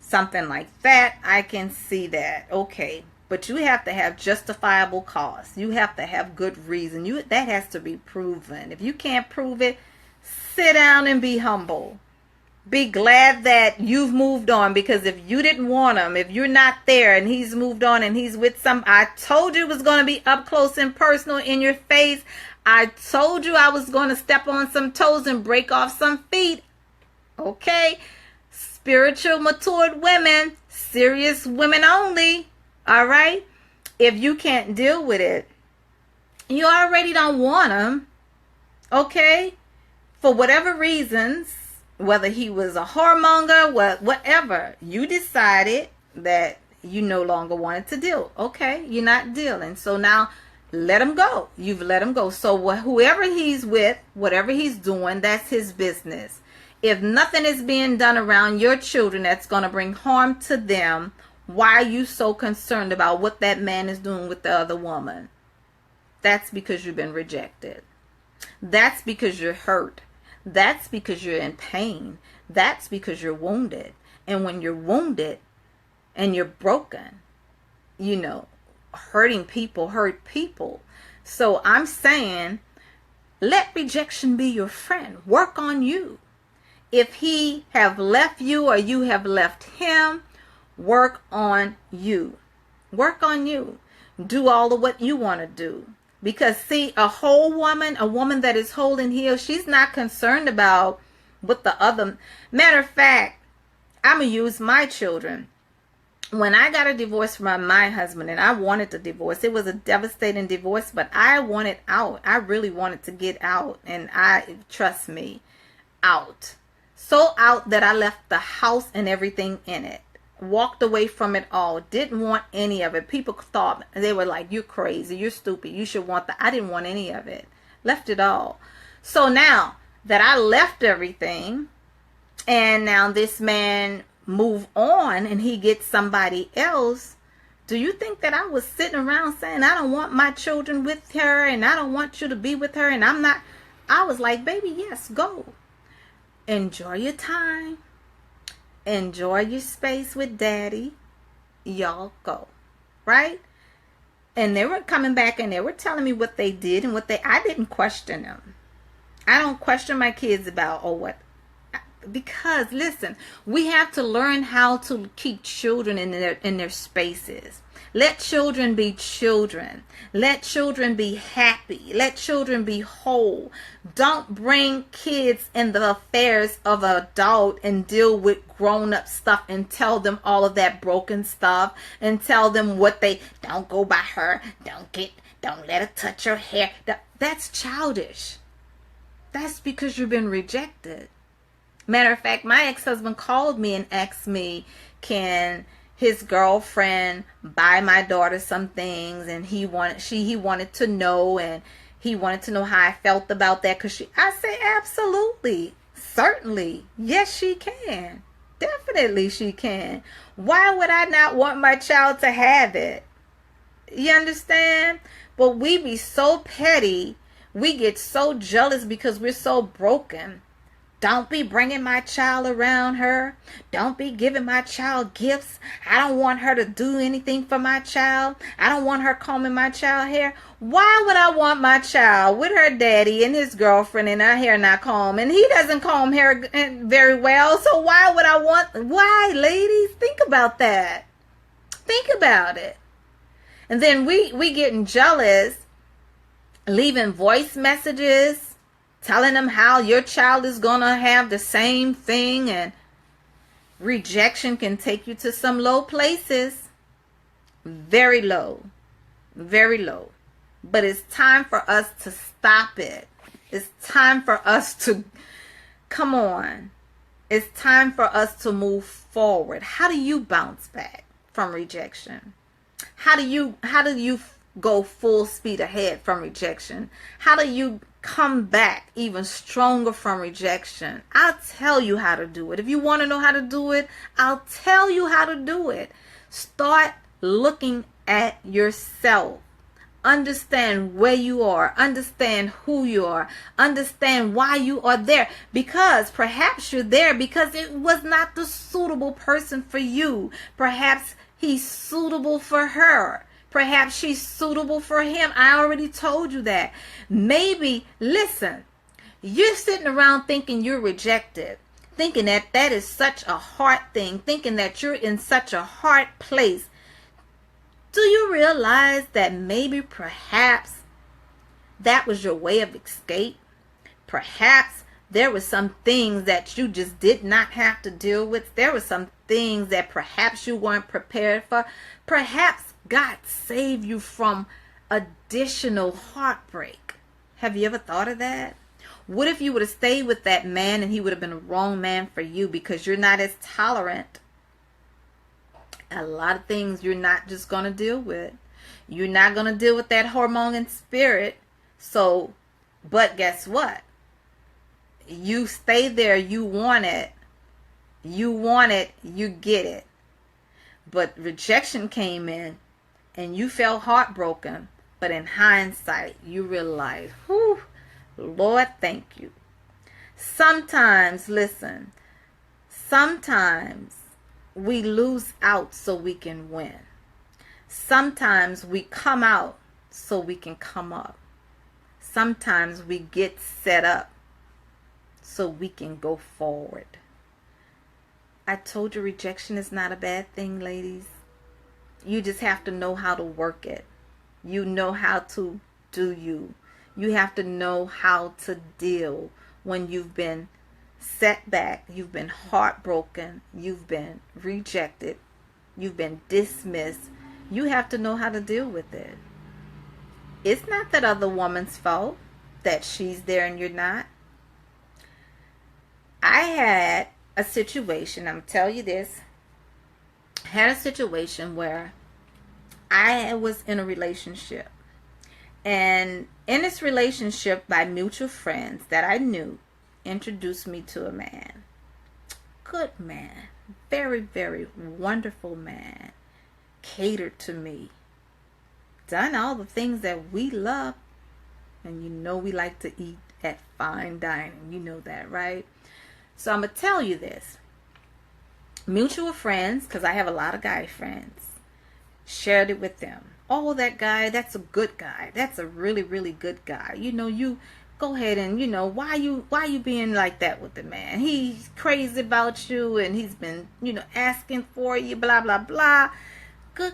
something like that, I can see that. Okay. But you have to have justifiable cause. You have to have good reason. That has to be proven. If you can't prove it, sit down and be humble. Be glad that you've moved on, because if you didn't want him, if you're not there and he's moved on and he's with I told you it was going to be up close and personal in your face. I told you I was going to step on some toes and break off some feet. Okay? Spiritual matured women, serious women only. All right? If you can't deal with it, you already don't want him. Okay? For whatever reasons, whether he was a whoremonger, whatever, you decided that you no longer wanted to deal. Okay? You're not dealing. So now let him go. You've let him go. So whoever he's with, whatever he's doing, that's his business. If nothing is being done around your children that's going to bring harm to them, why are you so concerned about what that man is doing with the other woman? That's because you've been rejected. That's because you're hurt. That's because you're in pain. That's because you're wounded. And when you're wounded and you're broken, hurting people hurt people. So I'm saying, let rejection be your friend. Work on you. If he have left you or you have left him, work on you. Work on you. Do all of what you want to do. Because see, a woman that is whole and healed, she's not concerned about what the other. Matter of fact, I'm going to use my children. When I got a divorce from my husband, and I wanted the divorce, it was a devastating divorce, but I wanted out. I really wanted to get out. And trust me, out. So out that I left the house and everything in it. Walked away from it all. Didn't want any of it. People thought, they were like, you're crazy, you're stupid, you should want that. I didn't want any of it. Left it all. So now that I left everything, and now this man move on and he gets somebody else, do you think that I was sitting around saying, I don't want my children with her and I don't want you to be with her, and I'm not? I was like, baby, yes, go. Enjoy your time. Enjoy your space with daddy. Y'all go. Right? And they were coming back and they were telling me what they did and I didn't question them. I don't question my kids about, what. Because listen, we have to learn how to keep children in their spaces. Let children be children. Let children be happy. Let children be whole. Don't bring kids in the affairs of an adult and deal with grown-up stuff and tell them all of that broken stuff and tell them don't go by her. Don't let her touch your hair. That's childish. That's because you've been rejected. Matter of fact, my ex-husband called me and asked me, can his girlfriend buy my daughter some things, and he wanted to know, and he wanted to know how I felt about that. I say, absolutely, certainly, yes, she can, definitely she can. Why would I not want my child to have it? You understand? But we be so petty, we get so jealous because we're so broken. Don't be bringing my child around her. Don't be giving my child gifts. I don't want her to do anything for my child. I don't want her combing my child hair. Why would I want my child with her daddy and his girlfriend and her hair not combed? And he doesn't comb hair very well. So why would I why, ladies? Think about that. Think about it. And then we getting jealous, leaving voice messages, telling them how your child is going to have the same thing. And rejection can take you to some low places. Very low. Very low. But it's time for us to stop it. It's time for us to, come on. It's time for us to move forward. How do you bounce back from rejection? How do you go full speed ahead from rejection? How do you come back even stronger from rejection? I'll tell you how to do it. If you want to know how to do it, I'll tell you how to do it. Start looking at yourself. Understand where you are. Understand who you are. Understand why you are there. Because perhaps you're there because it was not the suitable person for you. Perhaps he's suitable for her. Perhaps she's suitable for him. I already told you that. Maybe, listen, you're sitting around thinking you're rejected. Thinking that that is such a hard thing. Thinking that you're in such a hard place. Do you realize that maybe perhaps that was your way of escape? Perhaps there were some things that you just did not have to deal with. There were some things that perhaps you weren't prepared for. Perhaps God saved you from additional heartbreak. Have you ever thought of that? What if you would have stayed with that man and he would have been a wrong man for you because you're not as tolerant? A lot of things you're not just going to deal with. You're not going to deal with that hormone and spirit. So, but guess what? You stay there. You want it. You want it. You get it. But rejection came in and you felt heartbroken. But in hindsight, you realize, whew, Lord, thank you. Sometimes, listen, sometimes we lose out so we can win. Sometimes we come out so we can come up. Sometimes we get set up so we can go forward. I told you rejection is not a bad thing, ladies. You just have to know how to work it. You know how to do you. You have to know how to deal when you've been set back, you've been heartbroken, you've been rejected, you've been dismissed. You have to know how to deal with it. It's not that other woman's fault that she's there and you're not. I had a situation, I'm telling you this, I had a situation where I was in a relationship. And in this relationship, by mutual friends that I knew, introduced me to a man. Good man. Very, very wonderful man. Catered to me. Done all the things that we love. And you know we like to eat at fine dining. You know that, right? So I'm going to tell you this. Mutual friends, because I have a lot of guy friends, shared it with them. Oh, that guy, that's a good guy. That's a really, really good guy. You know, you go ahead and, you know, why you being like that with the man? He's crazy about you and he's been, you know, asking for you, blah, blah, blah. Good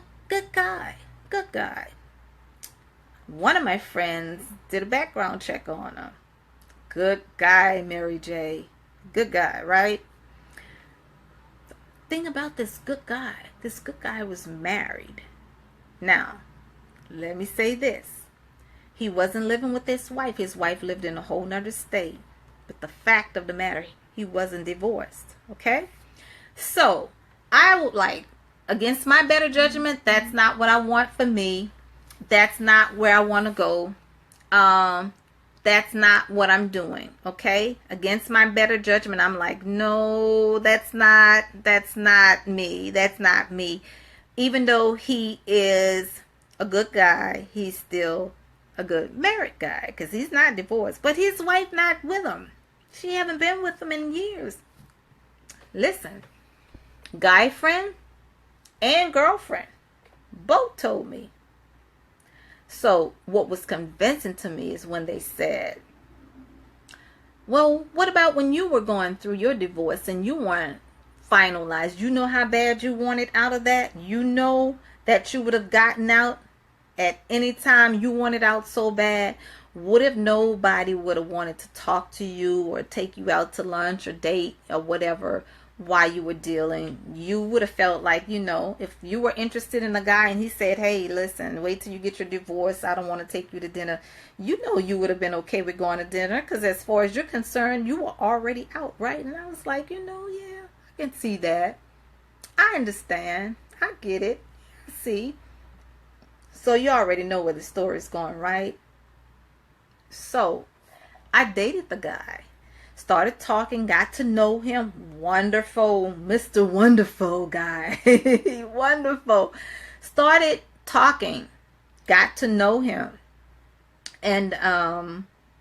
guy. Good guy. One of my friends did a background check on him. Good guy, Mary J. Good guy, right? Thing about this good guy was married. Now, let me say this. He wasn't living with his wife. His wife lived in a whole nother state. But the fact of the matter, he wasn't divorced. Okay? So, I would like, against my better judgment, that's not what I want for me. That's not where I want to go. That's not what I'm doing. Okay? Against my better judgment, I'm like, no, that's not me. That's not me. Even though he is a good guy, he's still a good married guy because he's not divorced. But his wife not with him. She haven't been with him in years. Listen, guy friend and girlfriend both told me. So what was convincing to me is when they said, well, what about when you were going through your divorce and you weren't finalized? You know how bad you wanted out of that? You know that you would have gotten out at any time you wanted out so bad? What if nobody would have wanted to talk to you or take you out to lunch or date or whatever while you were dealing? You would have felt like, if you were interested in a guy and he said, hey, listen, wait till you get your divorce, I don't want to take you to dinner. You would have been okay with going to dinner, because as far as you're concerned, you were already out, right? And I was like, yeah, I can see that. I understand. I get it. See? So you already know where the story's going, right? So I dated the guy, started talking, got to know him. Wonderful, Mr. Wonderful guy. Wonderful. Started talking, got to know him. And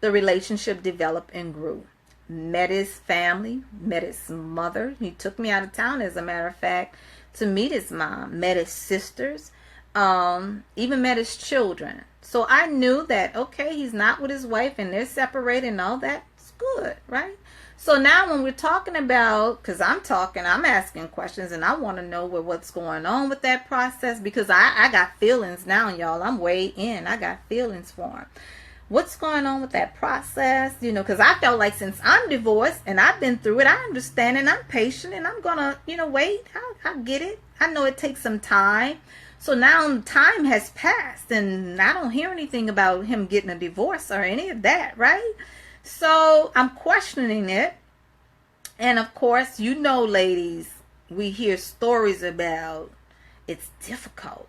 the relationship developed and grew. Met his family, met his mother. He took me out of town, as a matter of fact, to meet his mom. Met his sisters. Even met his children. So I knew that, okay, he's not with his wife and they're separated and all that's good, right? So now when we're talking about, because I'm asking questions and I want to know what's going on with that process, because I got feelings now, y'all. I'm way in. I got feelings for him. What's going on with that process? Because I felt like, since I'm divorced and I've been through it, I understand and I'm patient and I'm going to, wait. I'll get it. I know it takes some time. So now time has passed and I don't hear anything about him getting a divorce or any of that, right? So I'm questioning it. And of course, ladies, we hear stories about it's difficult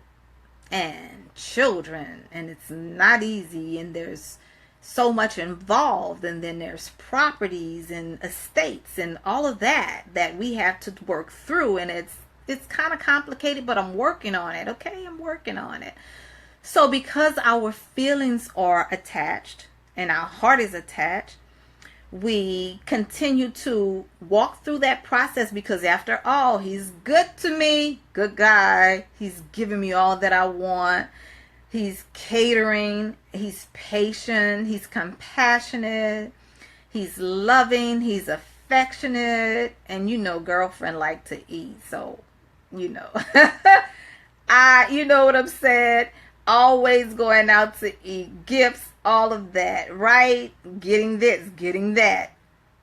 and children and it's not easy and there's so much involved, and then there's properties and estates and all of that we have to work through, and it's kind of complicated, but I'm working on it. Okay, I'm working on it. So because our feelings are attached and our heart is attached, we continue to walk through that process, because after all, he's good to me, good guy. He's giving me all that I want. He's catering. He's patient. He's compassionate. He's loving. He's affectionate. And girlfriend like to eat. So, you know what I'm saying? Always going out to eat, gifts, all of that, right? Getting this, getting that.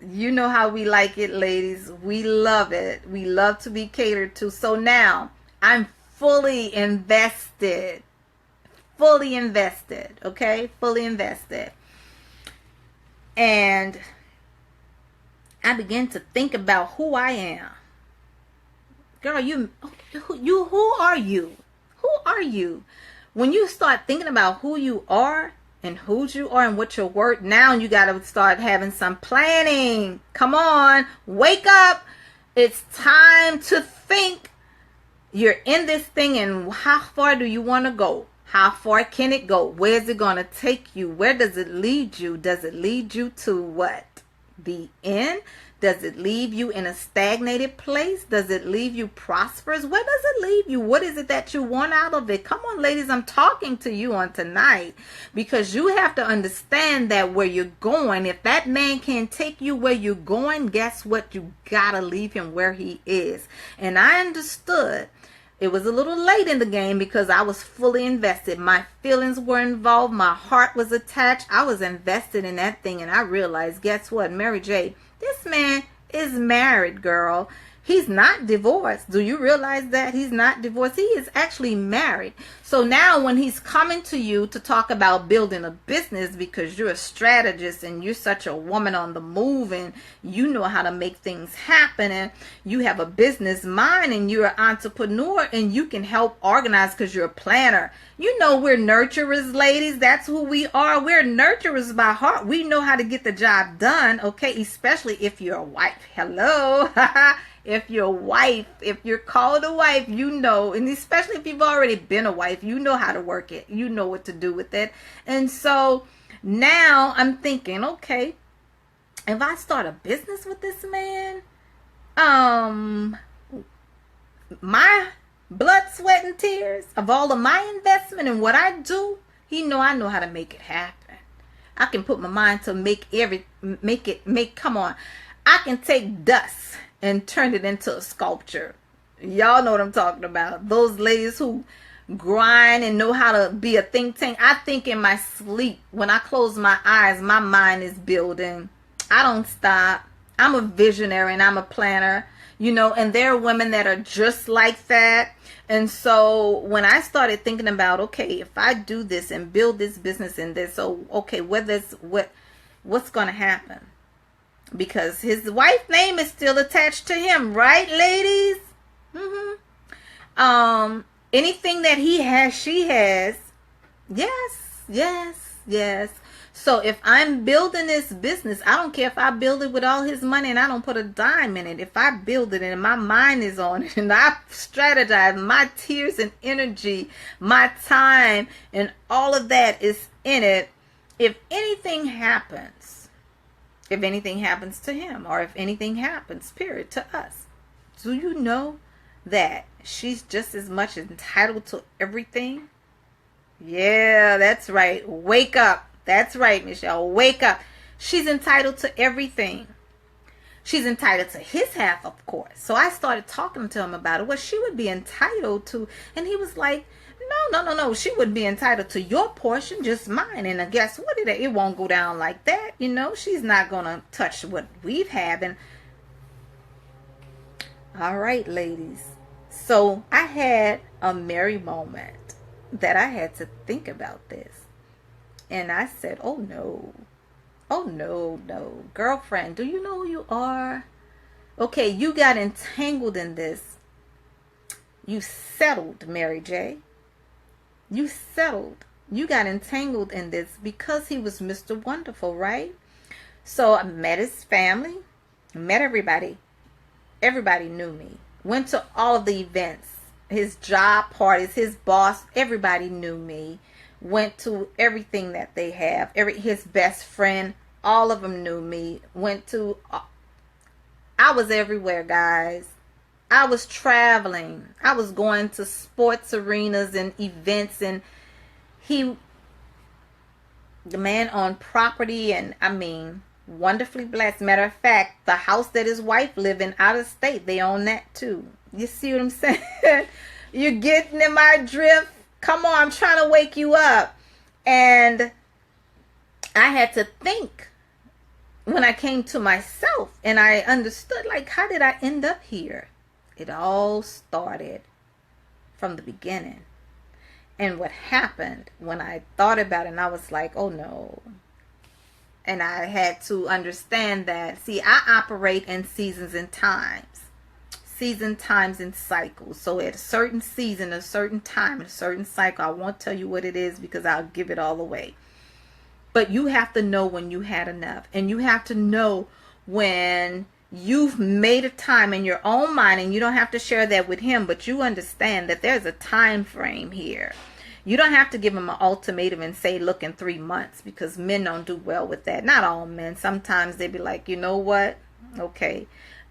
You know how we like it, ladies. We love it. We love to be catered to. So now I'm fully invested. Fully invested, okay? Fully invested. And I began to think about who I am. Girl, who are you? Who are you? When you start thinking about who you are and whose you are and what you're worth, now you got to start having some planning. Come on, wake up. It's time to think. You're in this thing, and how far do you want to go? How far can it go? Where is it going to take you? Where does it lead you? Does it lead you to what? The end? Does it leave you in a stagnated place? Does it leave you prosperous? Where does it leave you? What is it that you want out of it? Come on, ladies, I'm talking to you on tonight, because you have to understand that where you're going, if that man can't take you where you're going, guess what? You gotta leave him where he is. And I understood. It was a little late in the game because I was fully invested. My feelings were involved. My heart was attached. I was invested in that thing. And I realized, guess what, Mary J., this man is married, girl. He's not divorced. Do you realize that? He's not divorced. He is actually married. So now when he's coming to you to talk about building a business, because you're a strategist and you're such a woman on the move and you know how to make things happen and you have a business mind and you're an entrepreneur and you can help organize because you're a planner. You know we're nurturers, ladies. That's who we are. We're nurturers by heart. We know how to get the job done, okay? Especially if you're a wife. Hello. If you're a wife, if you're called a wife, you know, and especially if you've already been a wife, you know how to work it. You know what to do with it. And so now I'm thinking, okay, if I start a business with this man, my blood, sweat, and tears of all of my investment and what I do, I know how to make it happen. I can put my mind to come on. I can take dust and turn it into a sculpture. Y'all know what I'm talking about. Those ladies who grind and know how to be a think tank. I think in my sleep. When I close my eyes, my mind is building. I don't stop. I'm a visionary and I'm a planner, you know, and there are women that are just like that. And so when I started thinking about, okay, if I do this and build this business in this, so okay, what's going to happen? Because his wife's name is still attached to him, right, ladies? Anything that he has, she has. Yes, yes, yes. So if I'm building this business, I don't care if I build it with all his money and I don't put a dime in it. If I build it and my mind is on it and I strategize, my tears and energy, my time and all of that is in it. If anything happens to him, or if anything happens, period, to us, do you know that she's just as much entitled to everything? Yeah, that's right. Wake up. That's right, Michelle. Wake up. She's entitled to everything. She's entitled to his half, of course. So I started talking to him about it. What she would be entitled to. And he was like, no. She wouldn't be entitled to your portion, just mine. And guess what? It won't go down like that. You know, she's not going to touch what we've had. And all right, ladies. So I had a merry moment that I had to think about this. And I said, oh no, girlfriend, do you know who you are? Okay, you got entangled in this. You settled, Mary J. You settled. You got entangled in this because he was Mr. Wonderful, right? So I met his family, met everybody. Everybody knew me. Went to all of the events, his job parties, his boss, everybody knew me. Went to everything that they have. His best friend, all of them knew me. I was everywhere, guys. I was traveling. I was going to sports arenas and events, and the man owned property, and I mean, wonderfully blessed. Matter of fact, the house that his wife lived in out of state, they own that too. You see what I'm saying? You're getting in my drift? Come on, I'm trying to wake you up. And I had to think when I came to myself and I understood, like, how did I end up here? It all started from the beginning. And what happened when I thought about it, and I was like, oh no. And I had to understand that, see, I operate in seasons and times. Season, times, and cycles. So at a certain season, a certain time, a certain cycle, I won't tell you what it is because I'll give it all away. But you have to know when you had enough. And you have to know when you've made a time in your own mind, and you don't have to share that with him, but you understand that there's a time frame here. You don't have to give him an ultimatum and say, look, in 3 months, because men don't do well with that. Not all men. Sometimes they be like, you know what? Okay.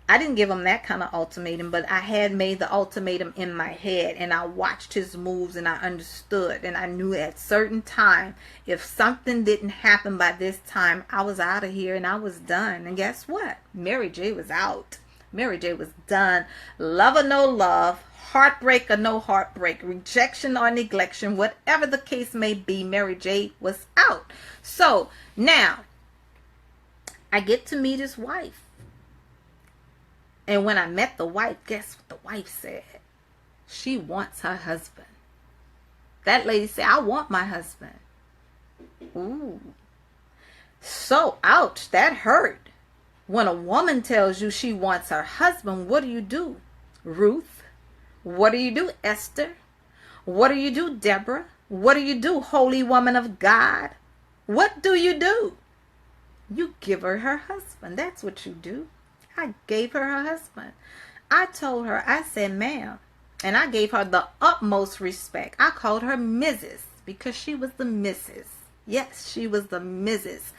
I didn't give him that kind of ultimatum, but I had made the ultimatum in my head, and I watched his moves, and I understood, and I knew at certain time, if something didn't happen by this time, I was out of here and I was done. And guess what? Mary J was out. Mary J was done. Love or no love, heartbreak or no heartbreak, rejection or neglection, whatever the case may be, Mary J was out. So now I get to meet his wife. And when I met the wife, guess what the wife said? She wants her husband. That lady said, I want my husband. Ooh. So, ouch, that hurt. When a woman tells you she wants her husband, what do? Ruth? What do, Esther? What do, Deborah? What do, holy woman of God? What do? You give her her husband. That's what you do. I gave her her husband. I told her, I said, ma'am. And I gave her the utmost respect. I called her Mrs. because she was the Mrs. Yes, she was the Mrs.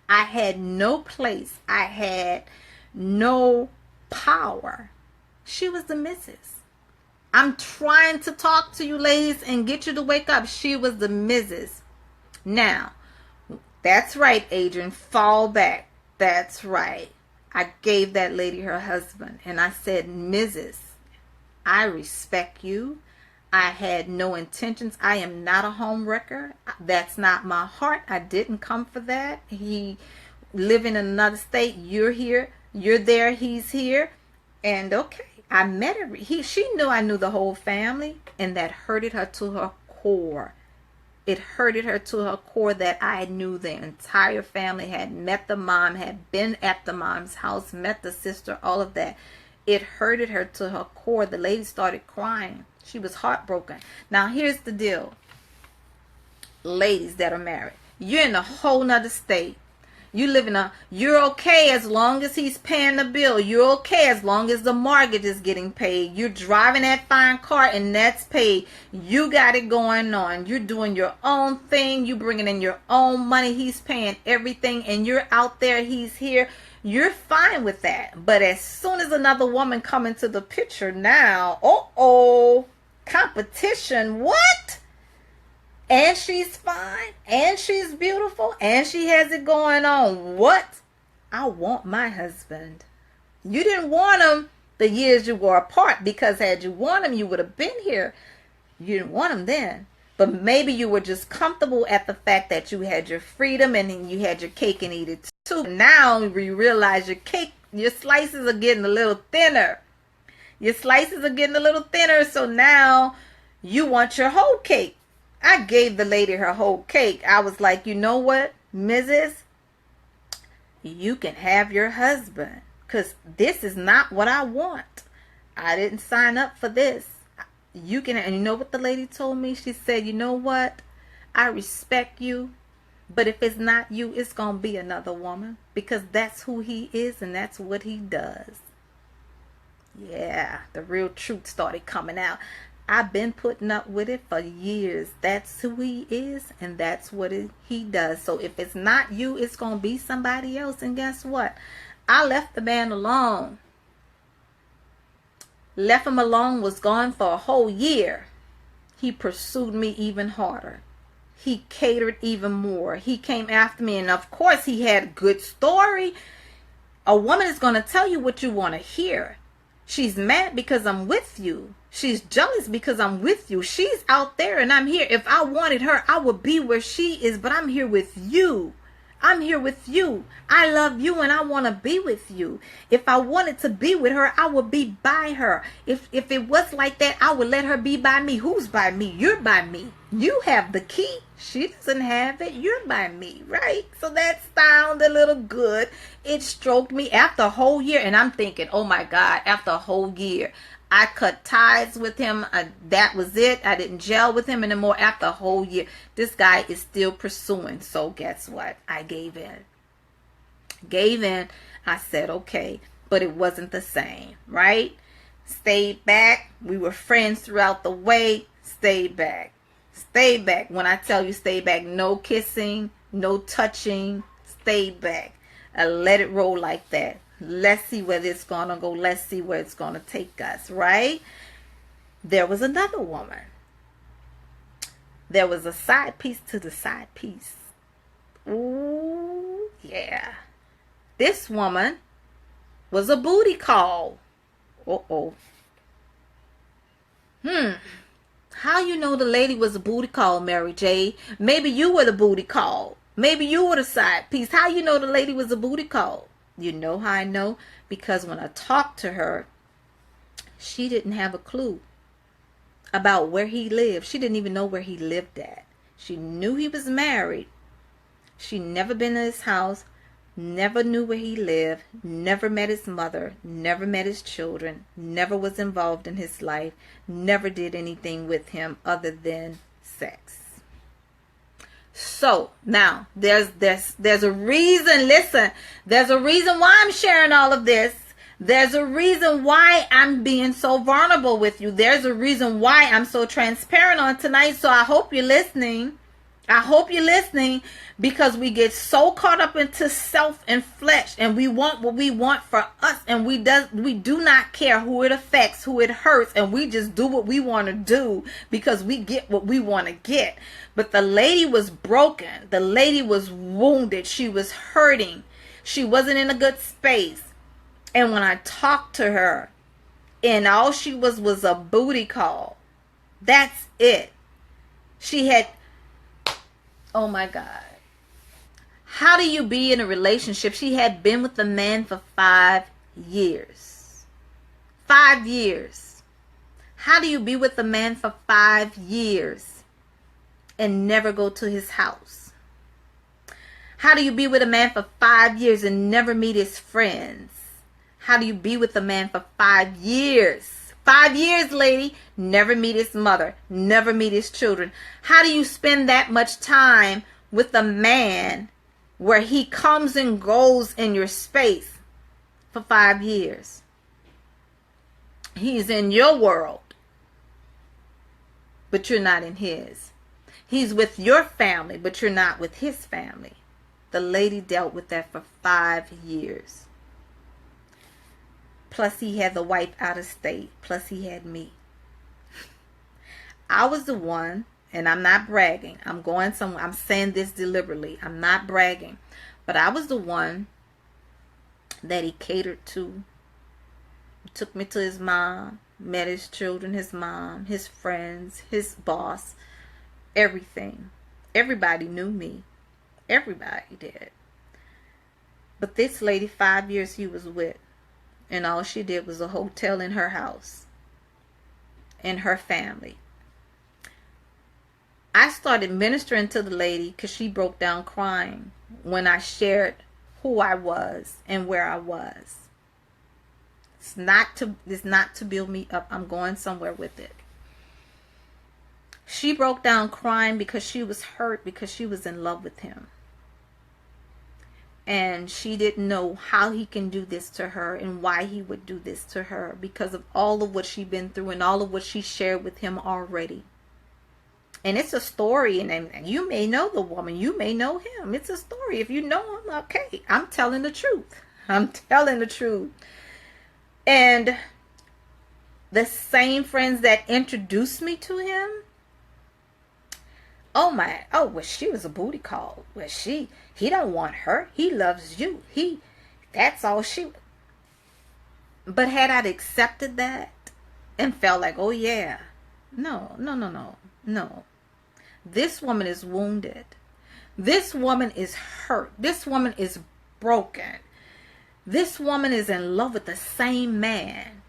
I had no place. I had no power. She was the Mrs. I'm trying to talk to you ladies and get you to wake up. She was the Mrs. Now, that's right, Adrian. Fall back. That's right. I gave that lady her husband, and I said, Mrs., I respect you. I had no intentions. I am not a home wrecker. That's not my heart. I didn't come for that. He live in another state. You're here. You're there. He's here. And okay, I met her. She knew I knew the whole family, and that hurted her to her core. It hurted her to her core that I knew the entire family, had met the mom, had been at the mom's house, met the sister, all of that. It hurted her to her core. The lady started crying. She was heartbroken. Now, here's the deal. Ladies that are married, you're in a whole nother state. You're okay as long as he's paying the bill. You're okay as long as the mortgage is getting paid. You're driving that fine car and that's paid. You got it going on. You're doing your own thing. You're bringing in your own money. He's paying everything and you're out there. He's here. You're fine with that. But as soon as another woman come into the picture now, competition, what? And she's fine, and she's beautiful, and she has it going on. What? I want my husband. You didn't want him the years you were apart, because had you wanted him, you would have been here. You didn't want him then. But maybe you were just comfortable at the fact that you had your freedom and you had your cake and eat it too. Now you realize your slices are getting a little thinner. Your slices are getting a little thinner, so now you want your whole cake. I gave the lady her whole cake. I was like, you know what, Mrs.? You can have your husband, because this is not what I want. I didn't sign up for this. You can, and you know what the lady told me? She said, you know what? I respect you, but if it's not you, it's going to be another woman, because that's who he is and that's what he does. Yeah, the real truth started coming out. I've been putting up with it for years. That's who he is, and that's what he does. So if it's not you, it's going to be somebody else. And guess what? I left the man alone. Left him alone, was gone for a whole year. He pursued me even harder. He catered even more. He came after me, and of course he had a good story. A woman is going to tell you what you want to hear. She's mad because I'm with you. She's jealous because I'm with you. She's out there and I'm here. If I wanted her, I would be where she is, but I'm here with you. I'm here with you. I love you and I want to be with you. If I wanted to be with her, I would be by her. If it was like that, I would let her be by me. Who's by me? You're by me. You have the key. She doesn't have it. You're by me, right? So that sounded a little good. It stroked me after a whole year. And I'm thinking, oh my God, after a whole year, I cut ties with him. That was it. I didn't gel with him anymore after a whole year. This guy is still pursuing. So guess what? I gave in. Gave in. I said, okay. But it wasn't the same, right? Stayed back. We were friends throughout the way. Stayed back. Stay back. When I tell you stay back, no kissing, no touching. Stay back. I let it roll like that. Let's see where this is going to go. Let's see where it's going to take us, right? There was another woman. There was a side piece to the side piece. Ooh, yeah. This woman was a booty call. Uh-oh. How you know the lady was a booty call, Mary J? Maybe you were the booty call. Maybe you were the side piece. How you know the lady was a booty call? You know how I know? Because when I talked to her, she didn't have a clue about where he lived. She didn't even know where he lived at. She knew he was married. She never been to his house, never knew where he lived, never met his mother, never met his children, never was involved in his life, never did anything with him other than sex. So now there's a reason. Listen, there's a reason why I'm sharing all of this. There's a reason why I'm being so vulnerable with you. There's a reason why I'm so transparent on tonight. So I hope you're listening. I hope you're listening, because we get so caught up into self and flesh, and we want what we want for us, and we do not care who it affects, who it hurts, and we just do what we want to do because we get what we want to get. But the lady was broken. The lady was wounded. She was hurting. She wasn't in a good space. And when I talked to her, and all she was a booty call. That's it. She had, oh my God. How do you be in a relationship? She had been with the man for 5 years. 5 years. How do you be with a man for 5 years and never go to his house? How do you be with a man for 5 years and never meet his friends? How do you be with a man for 5 years? 5 years, lady. Never meet his mother. Never meet his children. How do you spend that much time with a man where he comes and goes in your space for 5 years? He's in your world, but you're not in his. He's with your family, but you're not with his family. The lady dealt with that for 5 years. Plus he had the wife out of state. Plus he had me. I was the one, and I'm not bragging. I'm saying this deliberately. I'm not bragging. But I was the one that he catered to. He took me to his mom, met his children, his mom, his friends, his boss, everything. Everybody knew me. Everybody did. But this lady, 5 years he was with, and all she did was a hotel in her house and her family. I started ministering to the lady because she broke down crying when I shared who I was and where I was. It's not to build me up. I'm going somewhere with it. She broke down crying because she was hurt because she was in love with him. And she didn't know how he can do this to her and why he would do this to her because of all of what she'd been through and all of what she shared with him already. And it's a story, and you may know the woman, you may know him. It's a story. If you know him, okay, I'm telling the truth. I'm telling the truth. And the same friends that introduced me to him, well, she was a booty call. Well, he don't want her. He loves you. That's all she. But had I accepted that and felt like, oh yeah, no. This woman is wounded. This woman is hurt. This woman is broken. This woman is in love with the same man.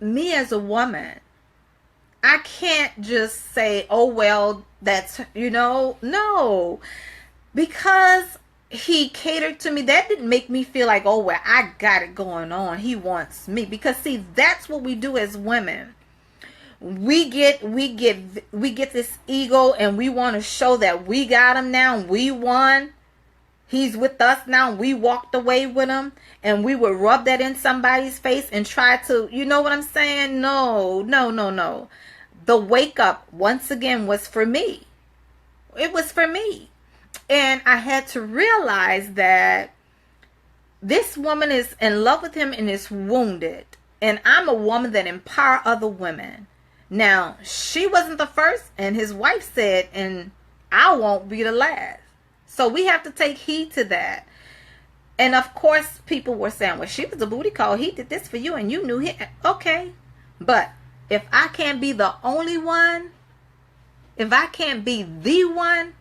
Me as a woman, I can't just say, oh, well, that's, no. Because he catered to me, that didn't make me feel like, oh, well, I got it going on. He wants me. Because, see, that's what we do as women. We get this ego and we want to show that we got him now. We won. He's with us now. We walked away with him, and we would rub that in somebody's face and try to, you know what I'm saying? No. The wake up, once again, was for me. It was for me. And I had to realize that this woman is in love with him and is wounded. And I'm a woman that empower other women. Now, she wasn't the first, and his wife said, and I won't be the last. So we have to take heed to that. And of course, people were saying, well, she was a booty call. He did this for you, and you knew him. Okay. But if I can't be the only one, if I can't be the one,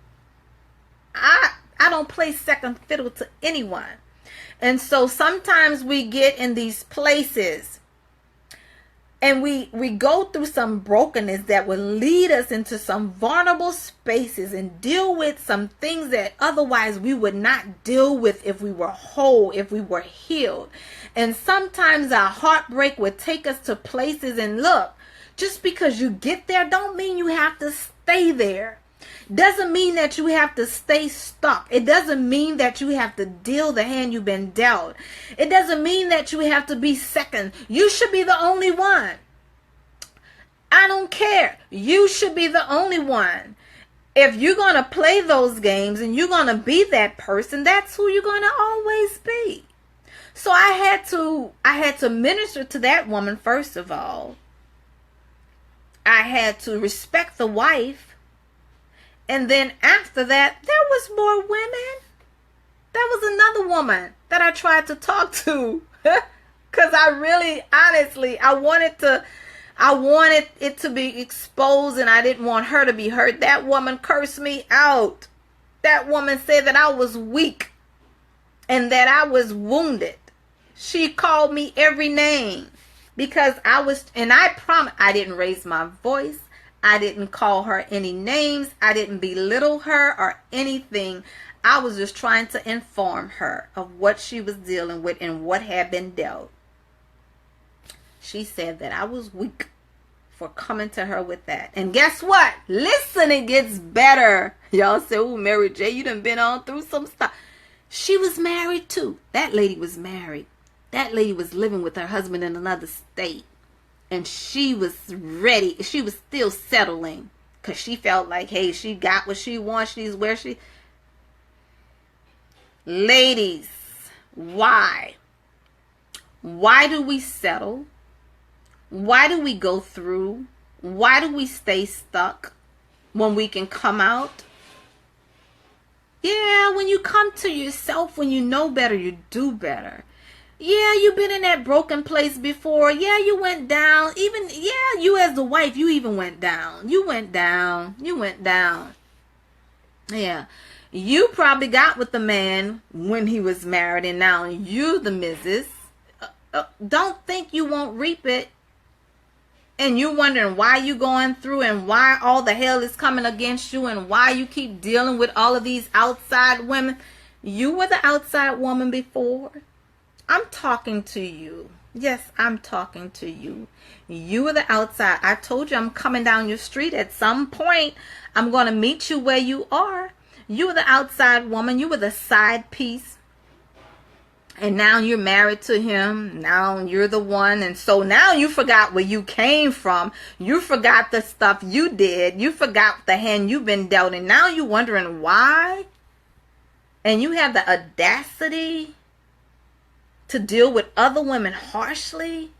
I don't play second fiddle to anyone. And so sometimes we get in these places and we go through some brokenness that will lead us into some vulnerable spaces and deal with some things that otherwise we would not deal with if we were whole, if we were healed. And sometimes our heartbreak would take us to places, and look, just because you get there don't mean you have to stay there. Doesn't mean that you have to stay stuck. It doesn't mean that you have to deal the hand you've been dealt. It doesn't mean that you have to be second. You should be the only one. I don't care. You should be the only one. If you're going to play those games and you're going to be that person, that's who you're going to always be. So I had to minister to that woman first of all. I had to respect the wife. And then after that, there was more women. There was another woman that I tried to talk to. Because I really, honestly, I wanted to I wanted it to be exposed and I didn't want her to be hurt. That woman cursed me out. That woman said that I was weak and that I was wounded. She called me every name because I promise I didn't raise my voice. I didn't call her any names. I didn't belittle her or anything. I was just trying to inform her of what she was dealing with and what had been dealt. She said that I was weak for coming to her with that. And guess what? Listen, it gets better. Y'all say, oh, Mary J, you done been on through some stuff. She was married too. That lady was married. That lady was living with her husband in another state. And she was ready. She was still settling. Because she felt like, hey, she got what she wants. She's where she... Ladies, why? Why do we settle? Why do we go through? Why do we stay stuck when we can come out? Yeah, when you come to yourself, when you know better, you do better. Yeah, you've been in that broken place before. Yeah, you went down. You as the wife, you even went down. You went down. Yeah. You probably got with the man when he was married and now you the missus. Don't think you won't reap it. And you're wondering why you going through and why all the hell is coming against you and why you keep dealing with all of these outside women. You were the outside woman before. I'm talking to you. Yes, I'm talking to you. You were the outside. I told you I'm coming down your street at some point. I'm going to meet you where you are. You were the outside woman. You were the side piece. And now you're married to him. Now you're the one. And so now you forgot where you came from. You forgot the stuff you did. You forgot the hand you've been dealt. And now you're wondering why. And you have the audacity to deal with other women harshly.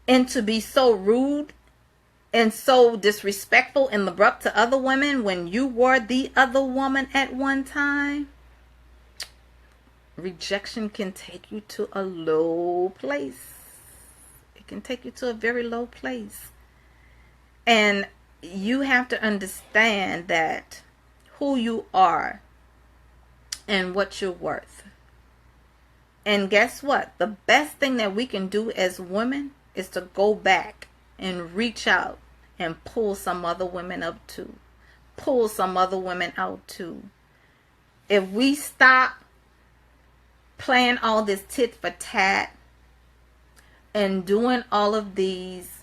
And to be so rude and so disrespectful and abrupt to other women when you were the other woman at one time. Rejection can take you to a low place. It can take you to a very low place. And you have to understand that who you are and what you're worth. And guess what? The best thing that we can do as women is to go back and reach out and pull some other women up too. Pull some other women out too. If we stop playing all this tit for tat and doing all of these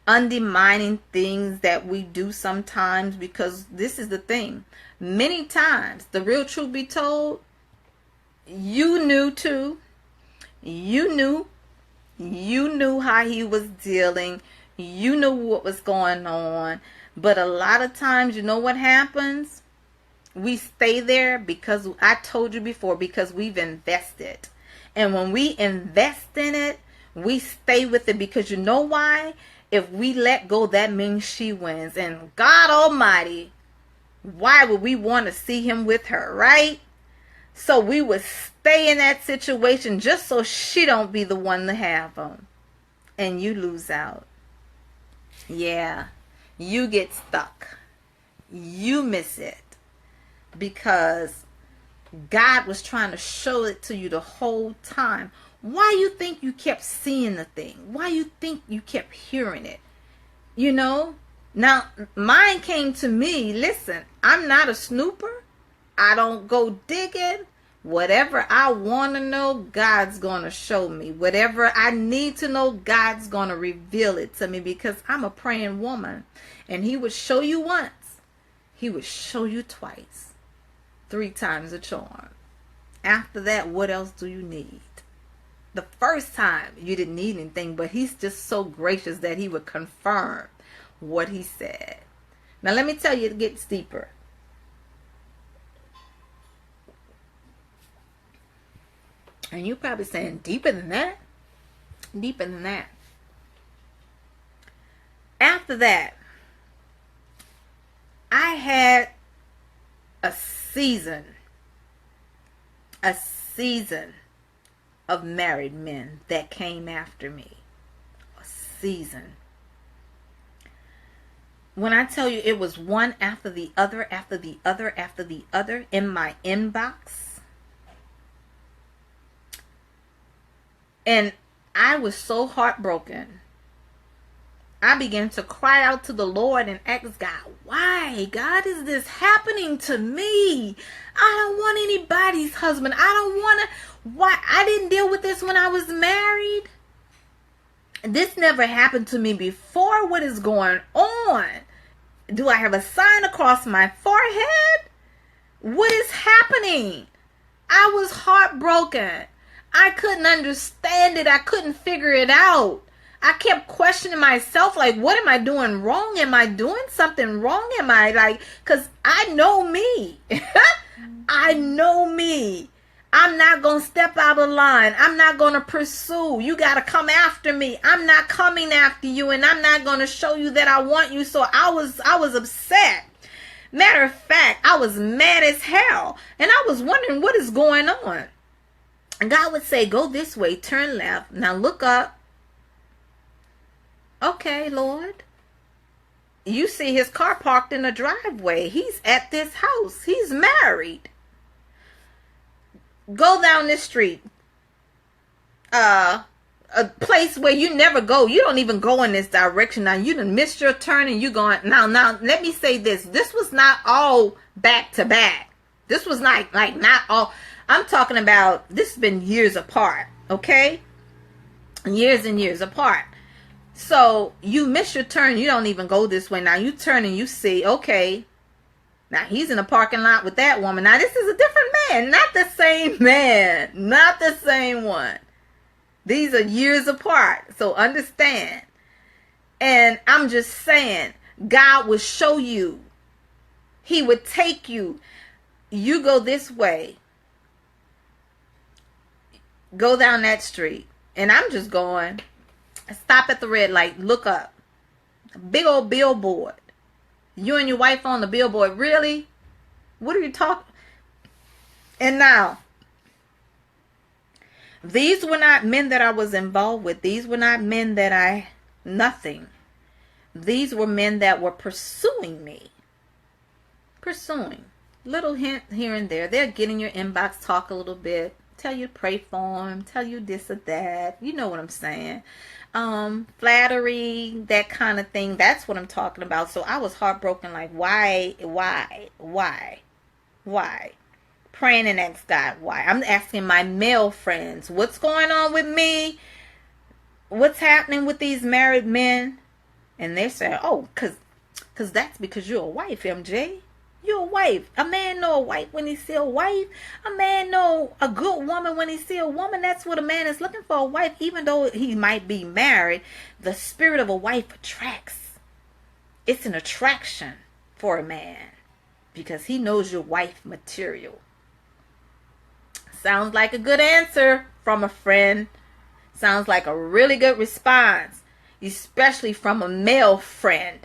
undermining things that we do sometimes, because this is the thing, many times, the real truth be told, you knew too. You knew how he was dealing. You knew what was going on. But a lot of times, you know what happens? We stay there because, I told you before, because we've invested. And when we invest in it, we stay with it because you know why? If we let go, that means she wins. And God Almighty, why would we want to see him with her, right? So we would stay in that situation just so she don't be the one to have him. And you lose out. Yeah, you get stuck. You miss it. Because God was trying to show it to you the whole time. Why you think you kept seeing the thing? Why you think you kept hearing it? You know? Now, mine came to me. Listen, I'm not a snooper. I don't go digging. Whatever I want to know, God's going to show me. Whatever I need to know, God's going to reveal it to me because I'm a praying woman. And he would show you once. He would show you twice. 3 times a charm. After that, what else do you need? The first time, you didn't need anything, but he's just so gracious that he would confirm what he said. Now, let me tell you, it gets deeper. And you're probably saying, deeper than that? Deeper than that. After that, I had a season of married men that came after me. A season. When I tell you it was one after the other, after the other, after the other in my inbox. And I was so heartbroken. I began to cry out to the Lord and ask God, why, God, is this happening to me? I don't want anybody's husband. I don't want to. Why? I didn't deal with this when I was married. This never happened to me before. What is going on? Do I have a sign across my forehead? What is happening? I was heartbroken. I couldn't understand it. I couldn't figure it out. I kept questioning myself, like, what am I doing wrong? Am I doing something wrong? Am I like, because I know me. I know me. I'm not going to step out of line. I'm not going to pursue. You got to come after me. I'm not coming after you, and I'm not going to show you that I want you. So I was upset. Matter of fact, I was mad as hell. And I was wondering what is going on. And God would say, go this way, turn left. Now look up. Okay, Lord. You see his car parked in the driveway. He's at this house. He's married. Go down this street. A place where you never go. You don't even go in this direction. Now you done missed your turn and you going. Now, let me say this. This was not all back to back. This was not like not all. I'm talking about this has been years apart. Okay? Years and years apart. So you miss your turn. You don't even go this way. Now you turn and you see, okay, now he's in a parking lot with that woman. Now this is a different man, not the same man, not the same one. These are years apart. So understand. And I'm just saying, God will show you. He would take you. You go this way. Go down that street. And I'm just going. Stop at the red light. Look up. A big old billboard. You and your wife on the billboard. Really? What are you talking? And now, these were not men that I was involved with. These were not men that nothing. These were men that were pursuing me. Pursuing. Little hint here and there. They'll get in your inbox, talk a little bit, tell you to pray for them, tell you this or that. You know what I'm saying. Flattery, that kind of thing. That's what I'm talking about. So I was heartbroken, like, why? Praying and ask God why. I'm asking my male friends, what's going on with me? What's happening with these married men? And they say, oh, cause that's because you're a wife, MJ. You're a wife. A man know a wife when he see a wife. A man know a good woman when he see a woman. That's what a man is looking for, a wife. Even though he might be married, the spirit of a wife attracts. It's an attraction for a man because he knows your wife material. Sounds like a good answer from a friend. Sounds like a really good response, especially from a male friend.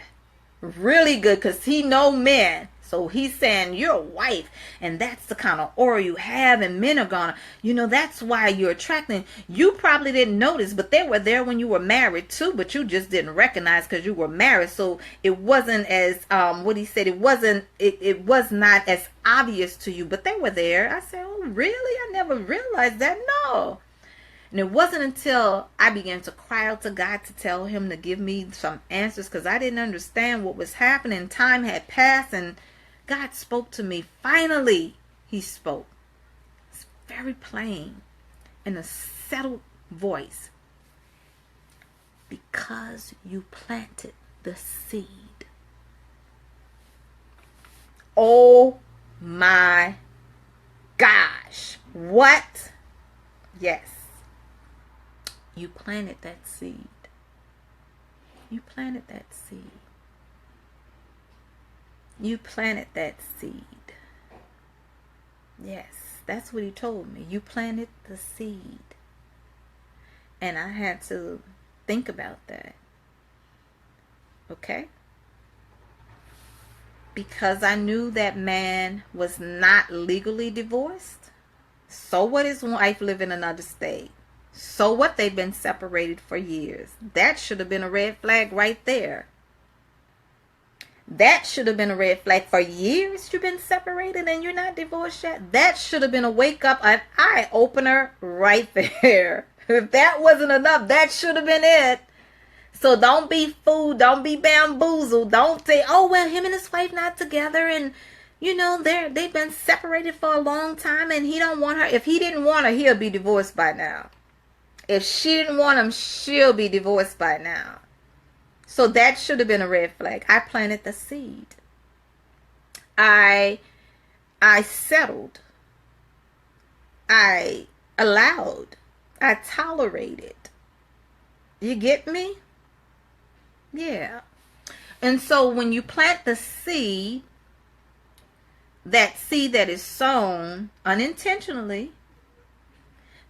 Really good because he know men. So he's saying you're a wife and that's the kind of aura you have, and men are gonna, that's why you're attracting. You probably didn't notice, but they were there when you were married too, but you just didn't recognize because you were married. So it wasn't as, what he said, it was not as obvious to you, but they were there. I said, oh really? I never realized that. No. And it wasn't until I began to cry out to God to tell him to give me some answers because I didn't understand what was happening. Time had passed and God spoke to me. Finally, he spoke. It's very plain in a settled voice. Because you planted the seed. Oh my gosh. What? Yes. You planted that seed. You planted that seed. You planted that seed. Yes, that's what he told me. You planted the seed. And I had to think about that. Okay? Because I knew that man was not legally divorced. So what, his wife live in another state? So what? They've been separated for years. That should have been a red flag right there. That should have been a red flag. For years you've been separated and you're not divorced yet. That should have been a wake up, an eye opener right there. If that wasn't enough, that should have been it. So don't be fooled. Don't be bamboozled. Don't say, oh, well, him and his wife not together, and you know they've been separated for a long time, and he don't want her. If he didn't want her, he'll be divorced by now. If she didn't want him, she'll be divorced by now. So that should have been a red flag. I planted the seed. I settled. I allowed. I tolerated. You get me? Yeah. And so when you plant the seed, that seed that is sown unintentionally,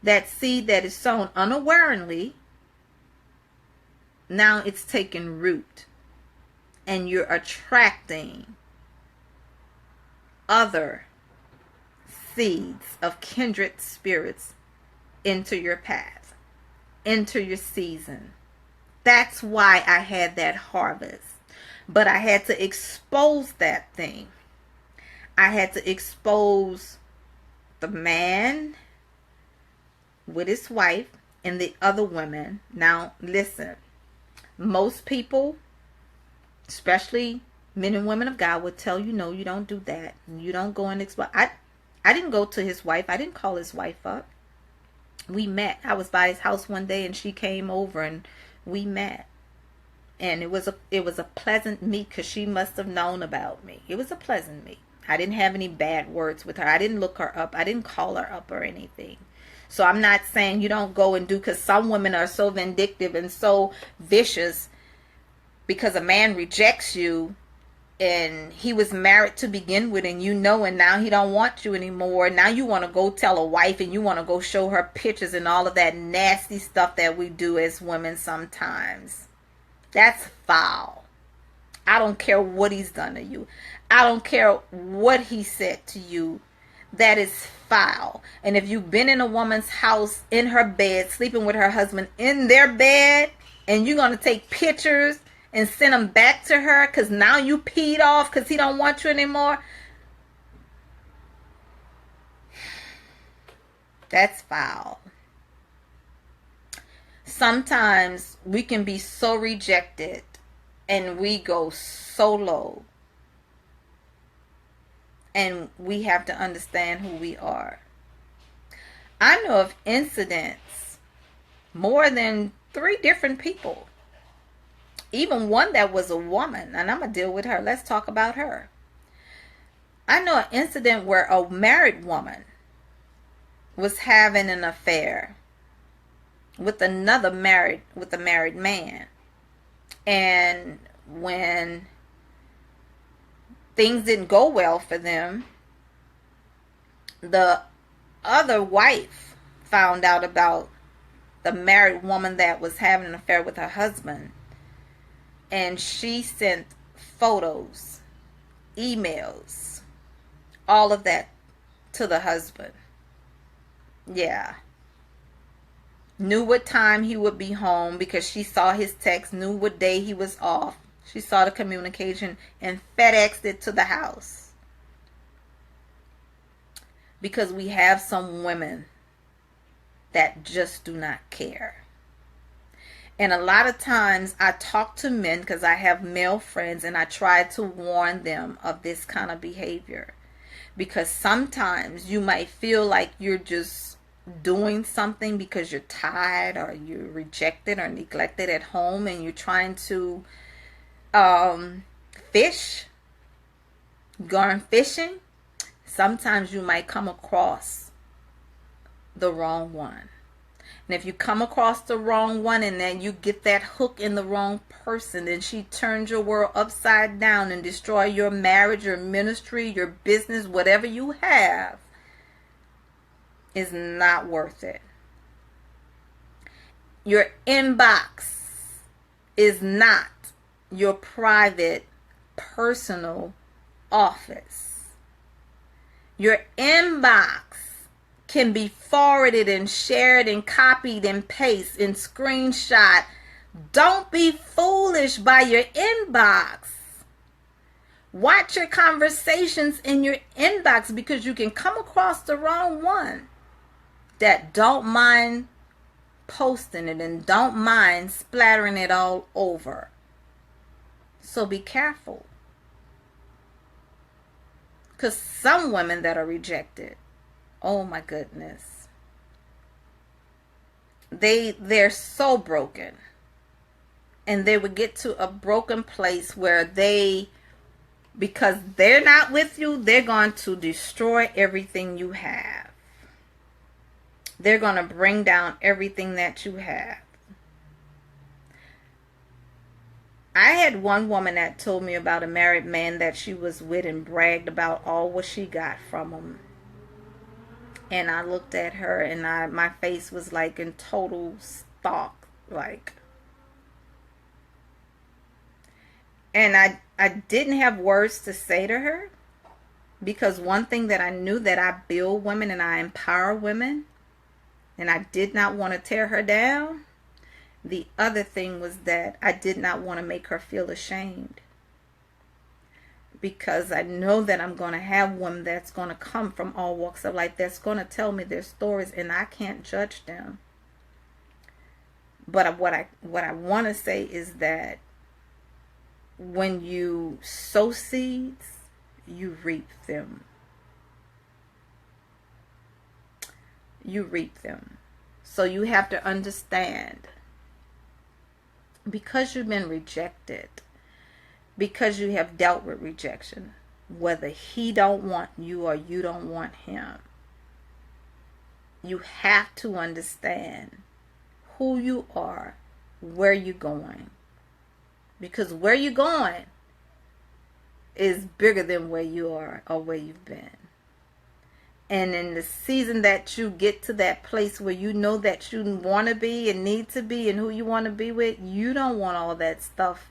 that seed that is sown unawarely, now it's taking root. And you're attracting other seeds of kindred spirits into your path, into your season. That's why I had that harvest. But I had to expose that thing. I had to expose the man with his wife and the other women. Now, listen. Most people, especially men and women of God, would tell you, no, you don't do that. You don't go and expose. I didn't go to his wife. I didn't call his wife up. We met. I was by his house one day and she came over and we met. And it was a pleasant meet because she must have known about me. It was a pleasant meet. I didn't have any bad words with her. I didn't look her up. I didn't call her up or anything. So I'm not saying you don't go and do, because some women are so vindictive and so vicious because a man rejects you and he was married to begin with, and you know, and now he don't want you anymore. Now you want to go tell a wife and you want to go show her pictures and all of that nasty stuff that we do as women sometimes. That's foul. I don't care what he's done to you. I don't care what he said to you. That is foul. And if you've been in a woman's house, in her bed, sleeping with her husband in their bed, and you're going to take pictures and send them back to her because now you peed off because he don't want you anymore, that's foul. Sometimes we can be so rejected and we go so low. And we have to understand who we are. I know of incidents, more than 3 different people. Even one that was a woman, and I'm going to deal with her. Let's talk about her. I know an incident where a married woman was having an affair with a married man. And when things didn't go well for them, the other wife found out about the married woman that was having an affair with her husband, and she sent photos, emails, all of that to the husband. Yeah. Knew what time he would be home because she saw his text, knew what day he was off. She saw the communication and FedExed it to the house. Because we have some women that just do not care. And a lot of times I talk to men because I have male friends, and I try to warn them of this kind of behavior. Because sometimes you might feel like you're just doing something because you're tired or you're rejected or neglected at home, and you're trying to fish, going fishing. Sometimes you might come across the wrong one. And if you come across the wrong one and then you get that hook in the wrong person, then she turns your world upside down and destroy your marriage, your ministry, your business, whatever you have, is not worth it. Your inbox is not your private, personal office. Your inbox can be forwarded and shared and copied and pasted and screenshot. Don't be foolish by your inbox. Watch your conversations in your inbox, because you can come across the wrong one that don't mind posting it and don't mind splattering it all over. So be careful. Because some women that are rejected, oh my goodness, they're so broken. And they would get to a broken place where because they're not with you, they're going to destroy everything you have. They're going to bring down everything that you have. I had one woman that told me about a married man that she was with and bragged about all what she got from him. And I looked at her and my face was like in total shock, like. And I didn't have words to say to her, because one thing that I knew, that I build women and I empower women, and I did not want to tear her down. The other thing was that I did not want to make her feel ashamed, because I know that I'm going to have women that's going to come from all walks of life that's going to tell me their stories, and I can't judge them. But what I want to say is that when you sow seeds, you reap them. You reap them. So you have to understand, because you've been rejected, because you have dealt with rejection, whether he don't want you or you don't want him, you have to understand who you are, where you're going. Because where you're going is bigger than where you are or where you've been. And in the season that you get to that place where you know that you want to be and need to be and who you want to be with, you don't want all that stuff.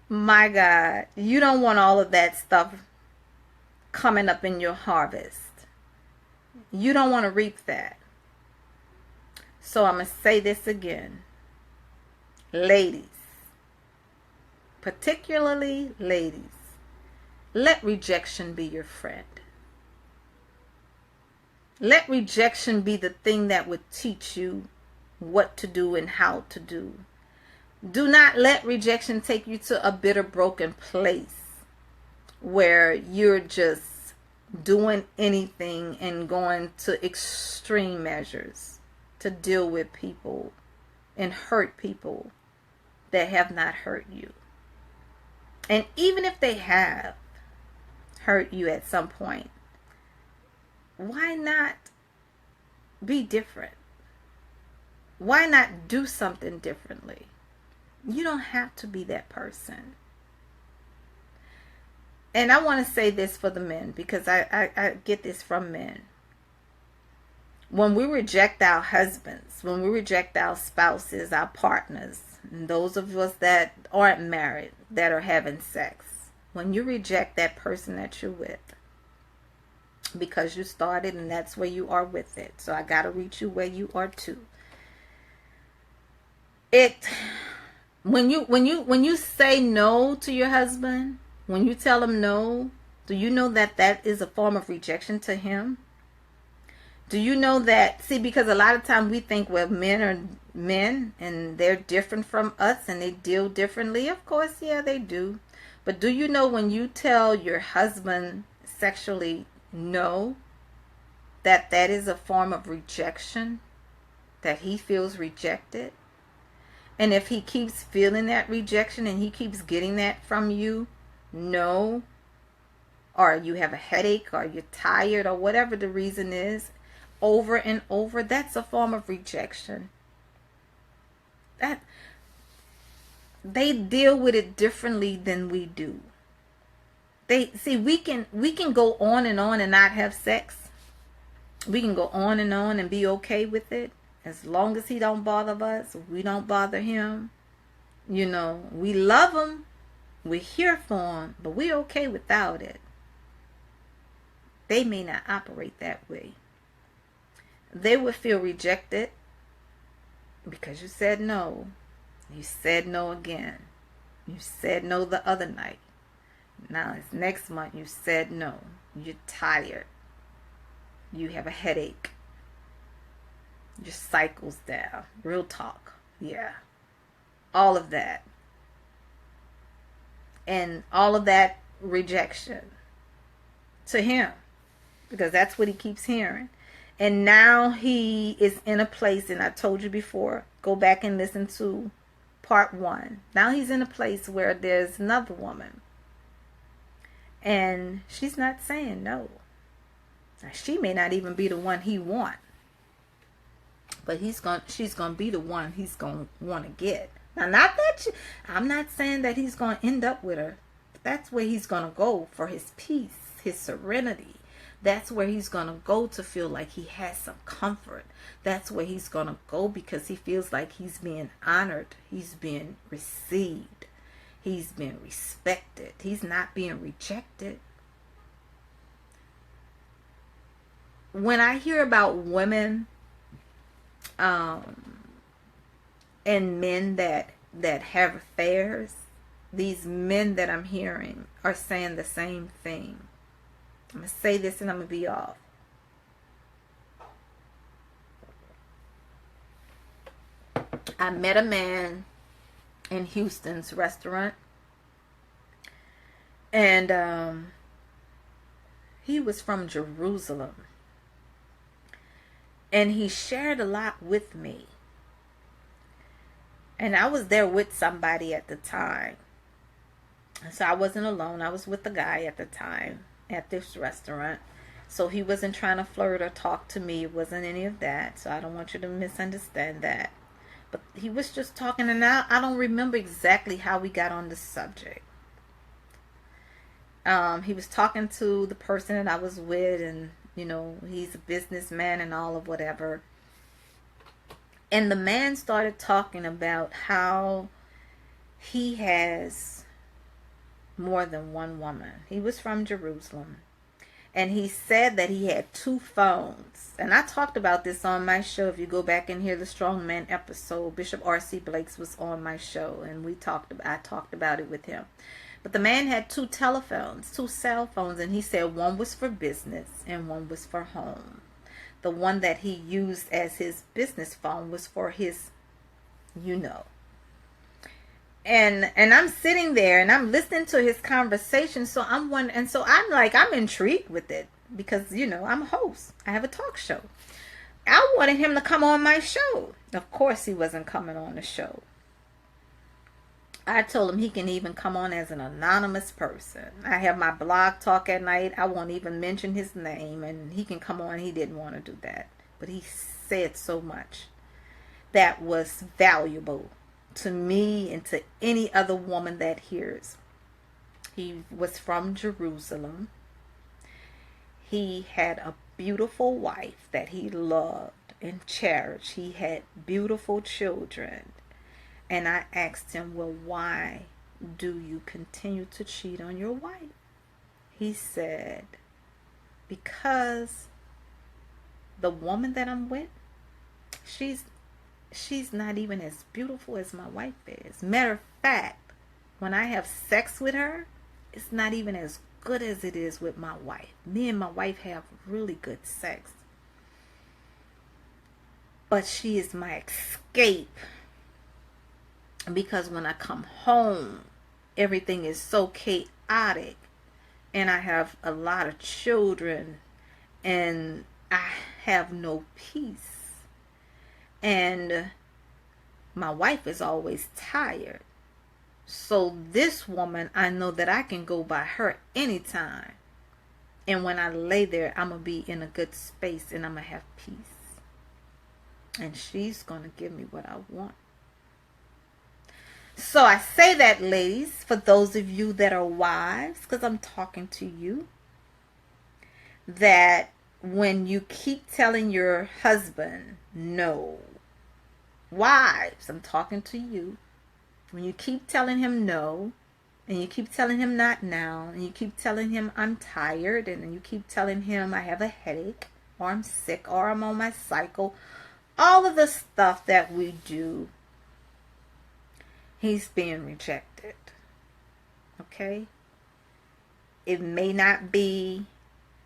My God, you don't want all of that stuff coming up in your harvest. You don't want to reap that. So I'm going to say this again. Ladies, particularly ladies, let rejection be your friend. Let rejection be the thing that would teach you what to do and how to do. Do not let rejection take you to a bitter, broken place where you're just doing anything and going to extreme measures to deal with people and hurt people that have not hurt you. And even if they have hurt you at some point, why not be different? Why not do something differently? You don't have to be that person. And I want to say this for the men, because I get this from men. When we reject our husbands, when we reject our spouses, our partners, and those of us that aren't married, that are having sex, when you reject that person that you're with, because you started and that's where you are with it, so I got to reach you where you are too. When you say no to your husband, when you tell him no, do you know that that is a form of rejection to him? Do you know that? See, because a lot of times we think, well, men are men and they're different from us and they deal differently. Of course, yeah, they do. But do you know, when you tell your husband sexually no, that that is a form of rejection, that he feels rejected? And if he keeps feeling that rejection and he keeps getting that from you, no, or you have a headache or you're tired or whatever the reason is, over and over, that's a form of rejection. That they deal with it differently than we do. We can go on and not have sex. We can go on and be okay with it. As long as he don't bother us, we don't bother him. You know, we love him. We're here for him, but we're okay without it. They may not operate that way. they would feel rejected because you said no. You said no again. You said no the other night. Now it's next month. You said no. You're tired. You have a headache. Your cycle's down. Real talk. Yeah. All of that. And all of that rejection to him. Because that's what he keeps hearing. And now he is in a place, and I told you before, go back and listen to part 1. Now he's in a place where there's another woman. And she's not saying no. Now, she may not even be the one he wants. But she's going to be the one he's going to want to get. Now, I'm not saying that he's going to end up with her. But that's where he's going to go for his peace, his serenity. That's where he's going to go to feel like he has some comfort. That's where he's going to go because he feels like he's being honored. He's being received. He's being respected. He's not being rejected. When I hear about women and men that have affairs, these men that I'm hearing are saying the same thing. I'm going to say this and I'm going to be off. I met a man in Houston's restaurant. And he was from Jerusalem. And he shared a lot with me. And I was there with somebody at the time. So I wasn't alone. I was with the guy at the time at this restaurant. So he wasn't trying to flirt or talk to me. It wasn't any of that. So I don't want you to misunderstand that. But he was just talking, and I don't remember exactly how we got on the subject. He was talking to the person that I was with, and, you know, he's a businessman and all of whatever. And the man started talking about how he has more than one woman. He was from Jerusalem. And he said that he had 2 phones. And I talked about this on my show. If you go back and hear the Strong Man episode, Bishop R.C. Blakes was on my show. And I talked about it with him. But the man had 2 telephones, 2 cell phones. And he said one was for business and one was for home. The one that he used as his business phone was for his, And I'm sitting there and I'm listening to his conversation. So I'm intrigued with it because, I'm a host. I have a talk show. I wanted him to come on my show. Of course he wasn't coming on the show. I told him he can even come on as an anonymous person. I have my blog talk at night. I won't even mention his name, and he can come on. He didn't want to do that. But he said so much that was valuable to me and to any other woman that hears. He was from Jerusalem. He had a beautiful wife that he loved and cherished. He had beautiful children. And I asked him, well, why do you continue to cheat on your wife? He said, because the woman that I'm with, she's not even as beautiful as my wife is. Matter of fact, when I have sex with her, it's not even as good as it is with my wife. Me and my wife have really good sex. But she is my escape. Because when I come home, everything is so chaotic. And I have a lot of children. And I have no peace. And my wife is always tired. So this woman, I know that I can go by her anytime. And when I lay there, I'm going to be in a good space and I'm going to have peace. And she's going to give me what I want. So I say that, ladies, for those of you that are wives, because I'm talking to you, that when you keep telling your husband no, wives, I'm talking to you, when you keep telling him no, and you keep telling him not now, and you keep telling him I'm tired, and you keep telling him I have a headache, or I'm sick, or I'm on my cycle. All of the stuff that we do, he's being rejected. Okay? It may not be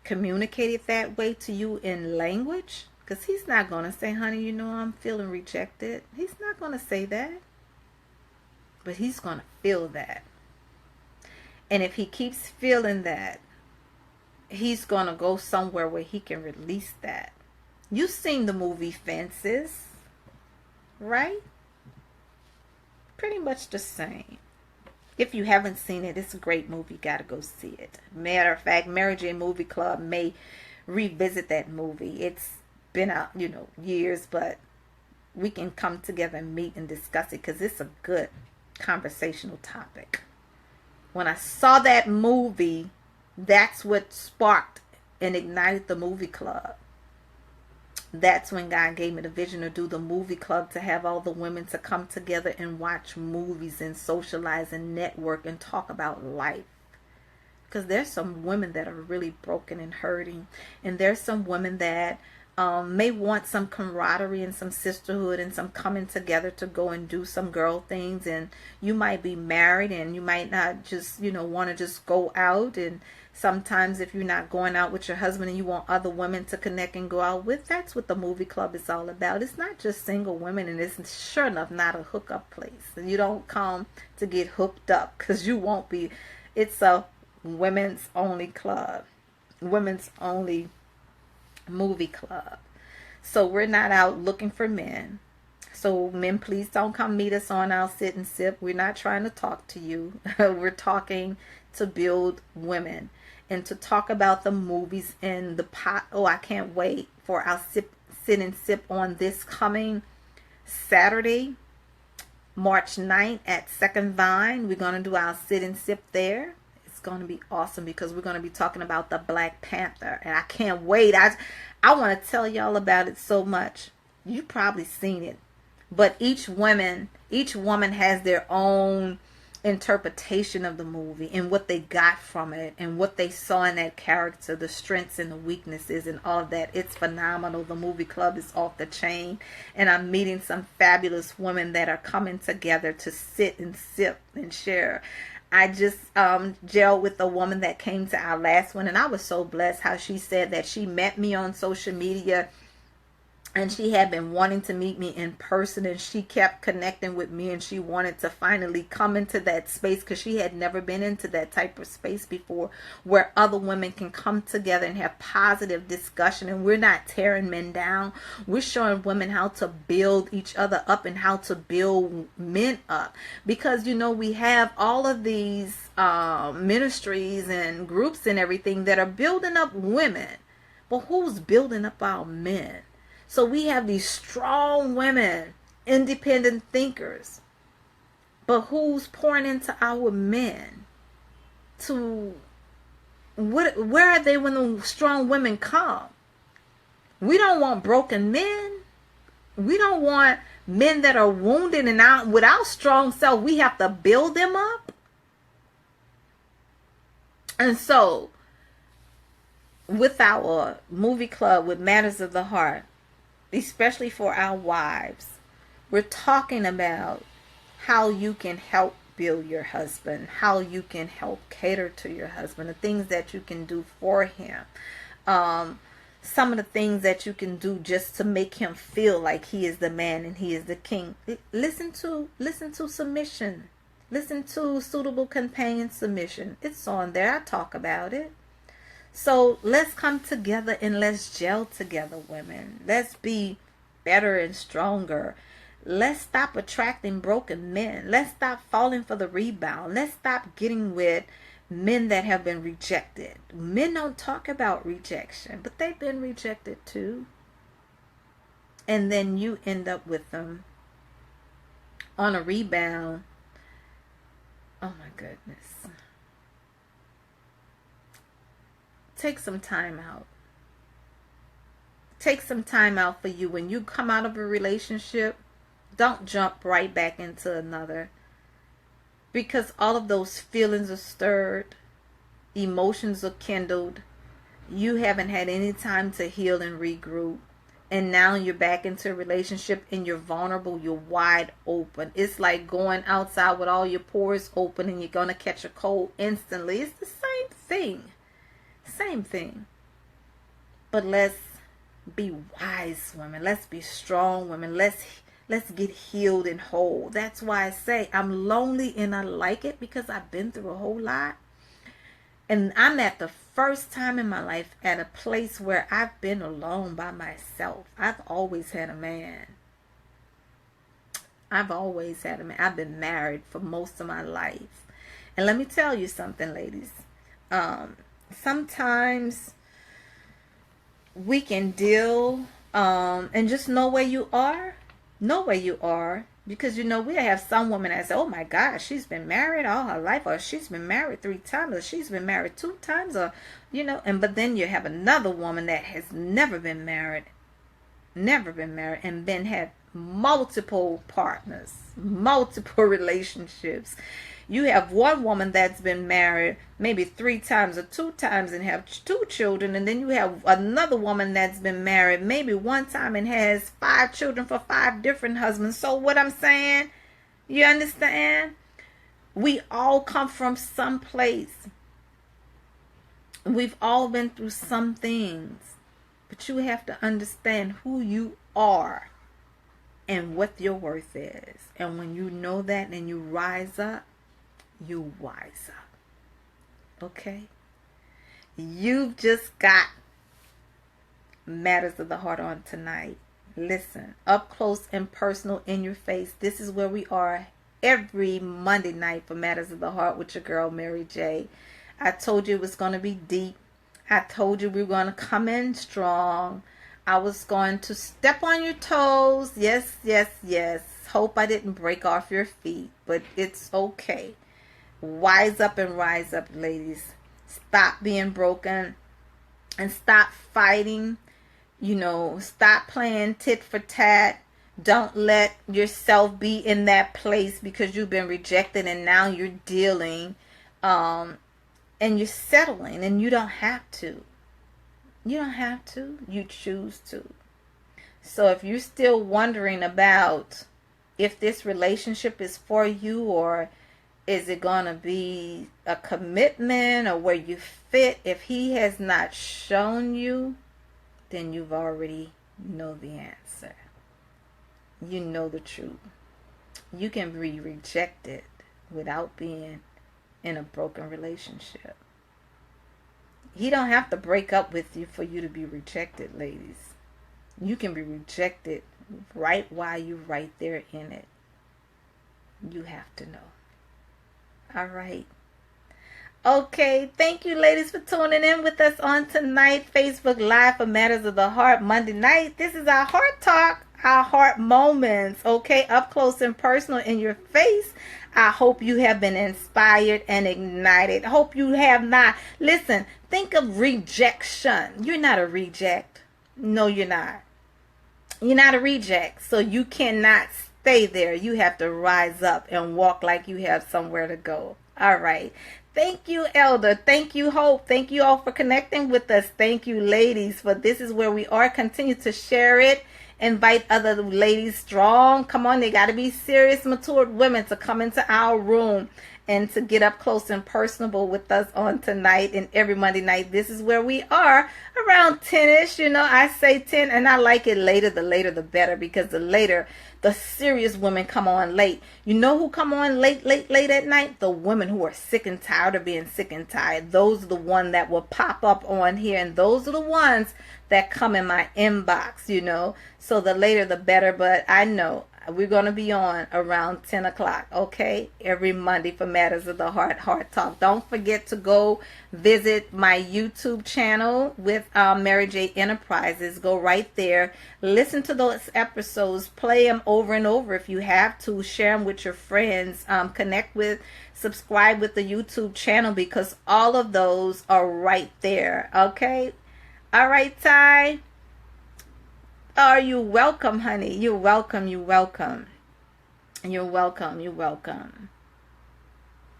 communicated that way to you in language, because he's not going to say, honey, you know, I'm feeling rejected. He's not going to say that. But he's going to feel that. And if he keeps feeling that, he's going to go somewhere where he can release that. You've seen the movie Fences, right? Pretty much the same. If you haven't seen it, it's a great movie. Got to go see it. Matter of fact, Mary J. Movie Club may revisit that movie. It's been out, years, but we can come together and meet and discuss it because it's a good conversational topic. When I saw that movie, that's what sparked and ignited the movie club. That's when God gave me the vision to do the movie club, to have all the women to come together and watch movies and socialize and network and talk about life. Because there's some women that are really broken and hurting. And there's some women that may want some camaraderie and some sisterhood and some coming together to go and do some girl things. And you might be married and you might not just, want to just go out. And sometimes if you're not going out with your husband and you want other women to connect and go out with, that's what the movie club is all about. It's not just single women, and it's sure enough not a hookup place. You don't come to get hooked up, because you won't be. It's a women's only club, women's only movie club. So we're not out looking for men. So men, please don't come meet us on our sit and sip. We're not trying to talk to you. We're talking to build women and to talk about the movies and the pot. Oh, I can't wait for our sit and sip on this coming Saturday, March 9th at Second Vine. We're going to do our sit and sip there. Going to be awesome because we're going to be talking about the Black Panther, and I can't wait. I want to tell y'all about it so much. You've probably seen it, but each woman has their own interpretation of the movie and what they got from it and what they saw in that character, the strengths and the weaknesses and all of that. It's phenomenal. The movie club is off the chain, and I'm meeting some fabulous women that are coming together to sit and sip and share. I just gelled with a woman that came to our last one, and I was so blessed how she said that she met me on social media and she had been wanting to meet me in person, and she kept connecting with me, and she wanted to finally come into that space because she had never been into that type of space before, where other women can come together and have positive discussion. And we're not tearing men down. We're showing women how to build each other up and how to build men up, because we have all of these ministries and groups and everything that are building up women, but who's building up our men? So we have these strong women, independent thinkers, but who's pouring into our men? Where are they when the strong women come? We don't want broken men. We don't want men that are wounded and out without strong self. We have to build them up. And so, with our movie club, with Matters of the Heart, especially for our wives, we're talking about how you can help build your husband, how you can help cater to your husband, the things that you can do for him, some of the things that you can do just to make him feel like he is the man and he is the king. Listen to submission. Listen to Suitable Companion Submission. It's on there. I talk about it. So let's come together and let's gel together, women. Let's be better and stronger. Let's stop attracting broken men. Let's stop falling for the rebound. Let's stop getting with men that have been rejected. Men don't talk about rejection, but they've been rejected too. And then you end up with them on a rebound. Oh my goodness. Take some time out. Take some time out for you. When you come out of a relationship, don't jump right back into another, because all of those feelings are stirred, emotions are kindled, You haven't had any time to heal and regroup. And now you're back into a relationship and you're vulnerable. You're wide open. It's like going outside with all your pores open and you're going to catch a cold instantly. It's the same thing. Same thing. But let's be wise women. Let's be strong women. Let's get healed and whole. That's why I say I'm lonely and I like it, because I've been through a whole lot. And I'm at the first time in my life at a place where I've been alone by myself. I've always had a man. I've always had a man. I've been married for most of my life. And let me tell you something, ladies. Sometimes we can deal and just know where you are. Know where you are. Because, you know, we have some women that say, oh my gosh, she's been married all her life, or she's been married 3 times, or she's been married 2 times, or, you know, but then you have another woman that has never been married, and then had multiple partners, multiple relationships. You have one woman that's been married maybe 3 times or 2 times and have 2 children. And then you have another woman that's been married maybe 1 time and has 5 children for 5 different husbands. So what I'm saying, you understand? We all come from some place. We've all been through some things. But you have to understand who you are and what your worth is. And when you know that and you rise up, you wise up. Okay? You've just got Matters of the Heart on tonight. Listen, up close and personal, in your face. This is where we are every Monday night for Matters of the Heart with your girl Mary J. I told you it was going to be deep. I told you we were going to come in strong. I was going to step on your toes. Yes, yes, yes. Hope I didn't break off your feet, but it's okay. Wise up and rise up, ladies. Stop being broken and stop fighting. You know, stop playing tit for tat. Don't let yourself be in that place because you've been rejected and now you're dealing and you're settling, and you don't have to. You don't have to. You choose to. So if you're still wondering about if this relationship is for you, or is it going to be a commitment, or where you fit, if he has not shown you, then you've already know the answer. You know the truth. You can be rejected without being in a broken relationship. He don't have to break up with you for you to be rejected, ladies. You can be rejected right while you're right there in it. You have to know. All right. Okay, thank you, ladies, for tuning in with us on tonight. Facebook Live for Matters of the Heart Monday night. This is our heart talk, our heart moments, okay, up close and personal, in your face. I hope you have been inspired and ignited. Hope you have not. Listen, think of rejection. You're not a reject. No, you're not. You're not a reject. So you cannot stay there. You have to rise up and walk like you have somewhere to go. All right. Thank you, Elder. Thank you, Hope. Thank you all for connecting with us. Thank you, ladies, for this is where we are. Continue to share it. Invite other ladies strong. Come on, they got to be serious, matured women to come into our room and to get up close and personable with us on tonight and every Monday night. This is where we are around 10-ish. You know, I say 10, and I like it later. The later, the better, because the later, the serious women come on late. You know who come on late at night? The women who are sick and tired of being sick and tired. Those are the ones that will pop up on here, and those are the ones that come in my inbox, you know. So the later, the better, but I know we're going to be on around 10 o'clock, okay? Every Monday for Matters of the Heart, Heart Talk. Don't forget to go visit my YouTube channel with Mary J Enterprises. Go right there. Listen to those episodes. Play them over and over if you have to. Share them with your friends. Connect with, subscribe with the YouTube channel, because all of those are right there, okay? All right, Ty. Oh, you're welcome, honey. You're welcome. You're welcome. You're welcome. You're welcome.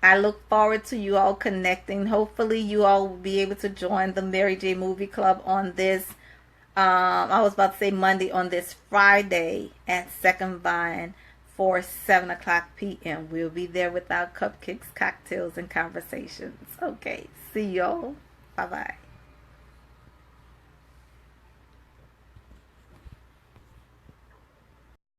I look forward to you all connecting. Hopefully you all will be able to join the Mary J Movie Club on this, I was about to say Monday, on this Friday at Second Vine for 7 o'clock p.m. We'll be there with our cupcakes, cocktails, and conversations. Okay, see y'all. Bye-bye.